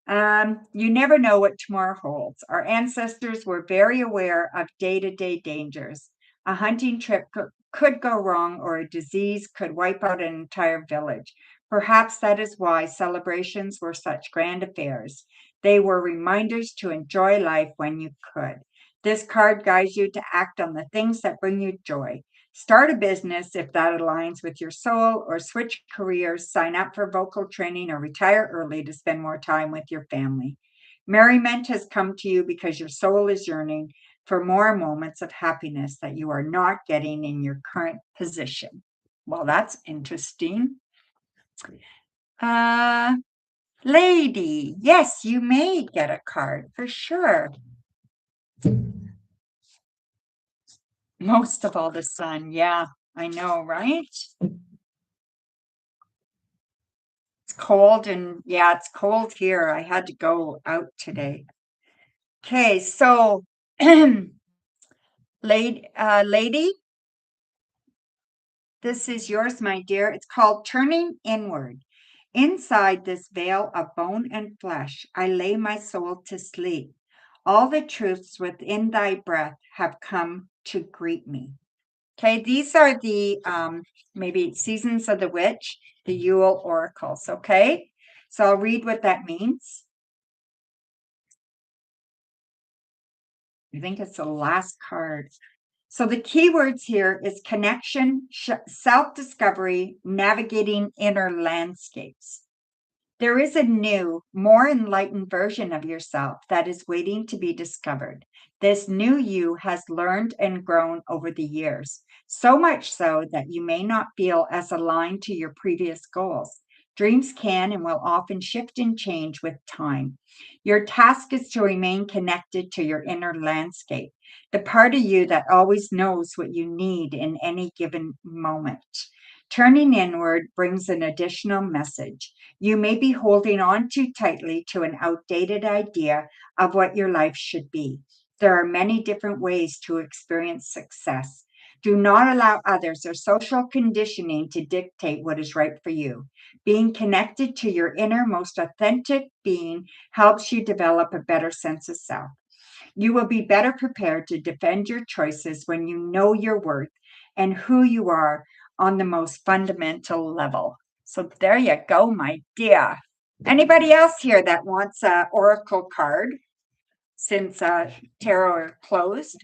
You never know what tomorrow holds. Our ancestors were very aware of day-to-day dangers. A hunting trip could go wrong, or a disease could wipe out an entire village. Perhaps that is why celebrations were such grand affairs. They were reminders to enjoy life when you could. This card guides you to act on the things that bring you joy. Start a business if that aligns with your soul, or switch careers, sign up for vocal training, or retire early to spend more time with your family. Merriment has come to you because your soul is yearning for more moments of happiness that you are not getting in your current position. Well, that's interesting. Lady, yes, you may get a card for sure. Most of all, the sun. Yeah, I know, right? It's cold, and yeah, it's cold here. I had to go out today. Okay, so lady, this is yours, my dear. It's called Turning Inward. Inside this veil of bone and flesh, I lay my soul to sleep. All the truths within thy breath have come to greet me. Okay, these are the maybe Seasons of the Witch, the Yule oracles. Okay, so I'll read what that means. I think it's the last card. So the keywords here is connection, self-discovery, navigating inner landscapes. There is a new, more enlightened version of yourself that is waiting to be discovered. This new you has learned and grown over the years, so much so that you may not feel as aligned to your previous goals. Dreams can and will often shift and change with time. Your task is to remain connected to your inner landscape, the part of you that always knows what you need in any given moment. Turning inward brings an additional message. You may be holding on too tightly to an outdated idea of what your life should be. There are many different ways to experience success. Do not allow others or social conditioning to dictate what is right for you. Being connected to your inner, most authentic being helps you develop a better sense of self. You will be better prepared to defend your choices when you know your worth and who you are on the most fundamental level. So there you go, my dear. Anybody else here that wants an oracle card since tarot are closed?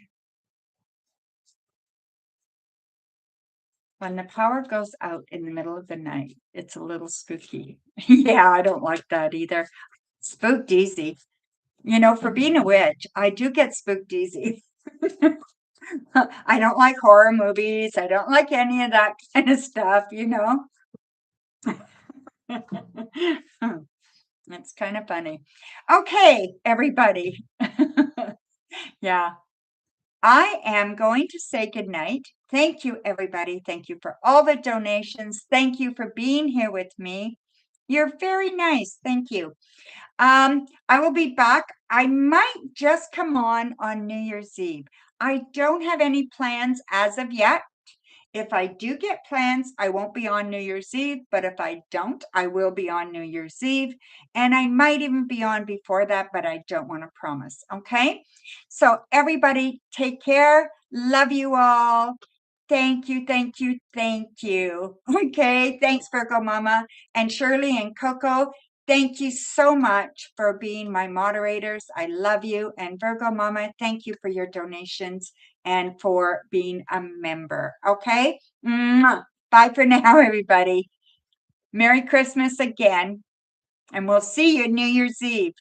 When the power goes out in the middle of the night, it's a little spooky. Yeah, I don't like that either. Spooked easy. You know, for being a witch, I do get spooked easy. I don't like horror movies. I don't like any of that kind of stuff, you know. It's kind of funny. Okay, everybody. Yeah, I am going to say goodnight. Thank you, everybody. Thank you for all the donations. Thank you for being here with me. You're very nice. Thank you. I will be back. I might just come on New Year's Eve. I don't have any plans as of yet. If I do get plans, I won't be on New Year's Eve, but if I don't, I will be on New Year's Eve. And I might even be on before that, but I don't want to promise. Okay. So, everybody, take care. Love you all. Thank you, thank you, thank you. Okay. Thanks, Virgo Mama. And Shirley and Coco, thank you so much for being my moderators. I love you. And Virgo Mama, thank you for your donations and for being a member. Okay. Mwah. Bye for now, everybody. Merry Christmas again. And we'll see you New Year's Eve.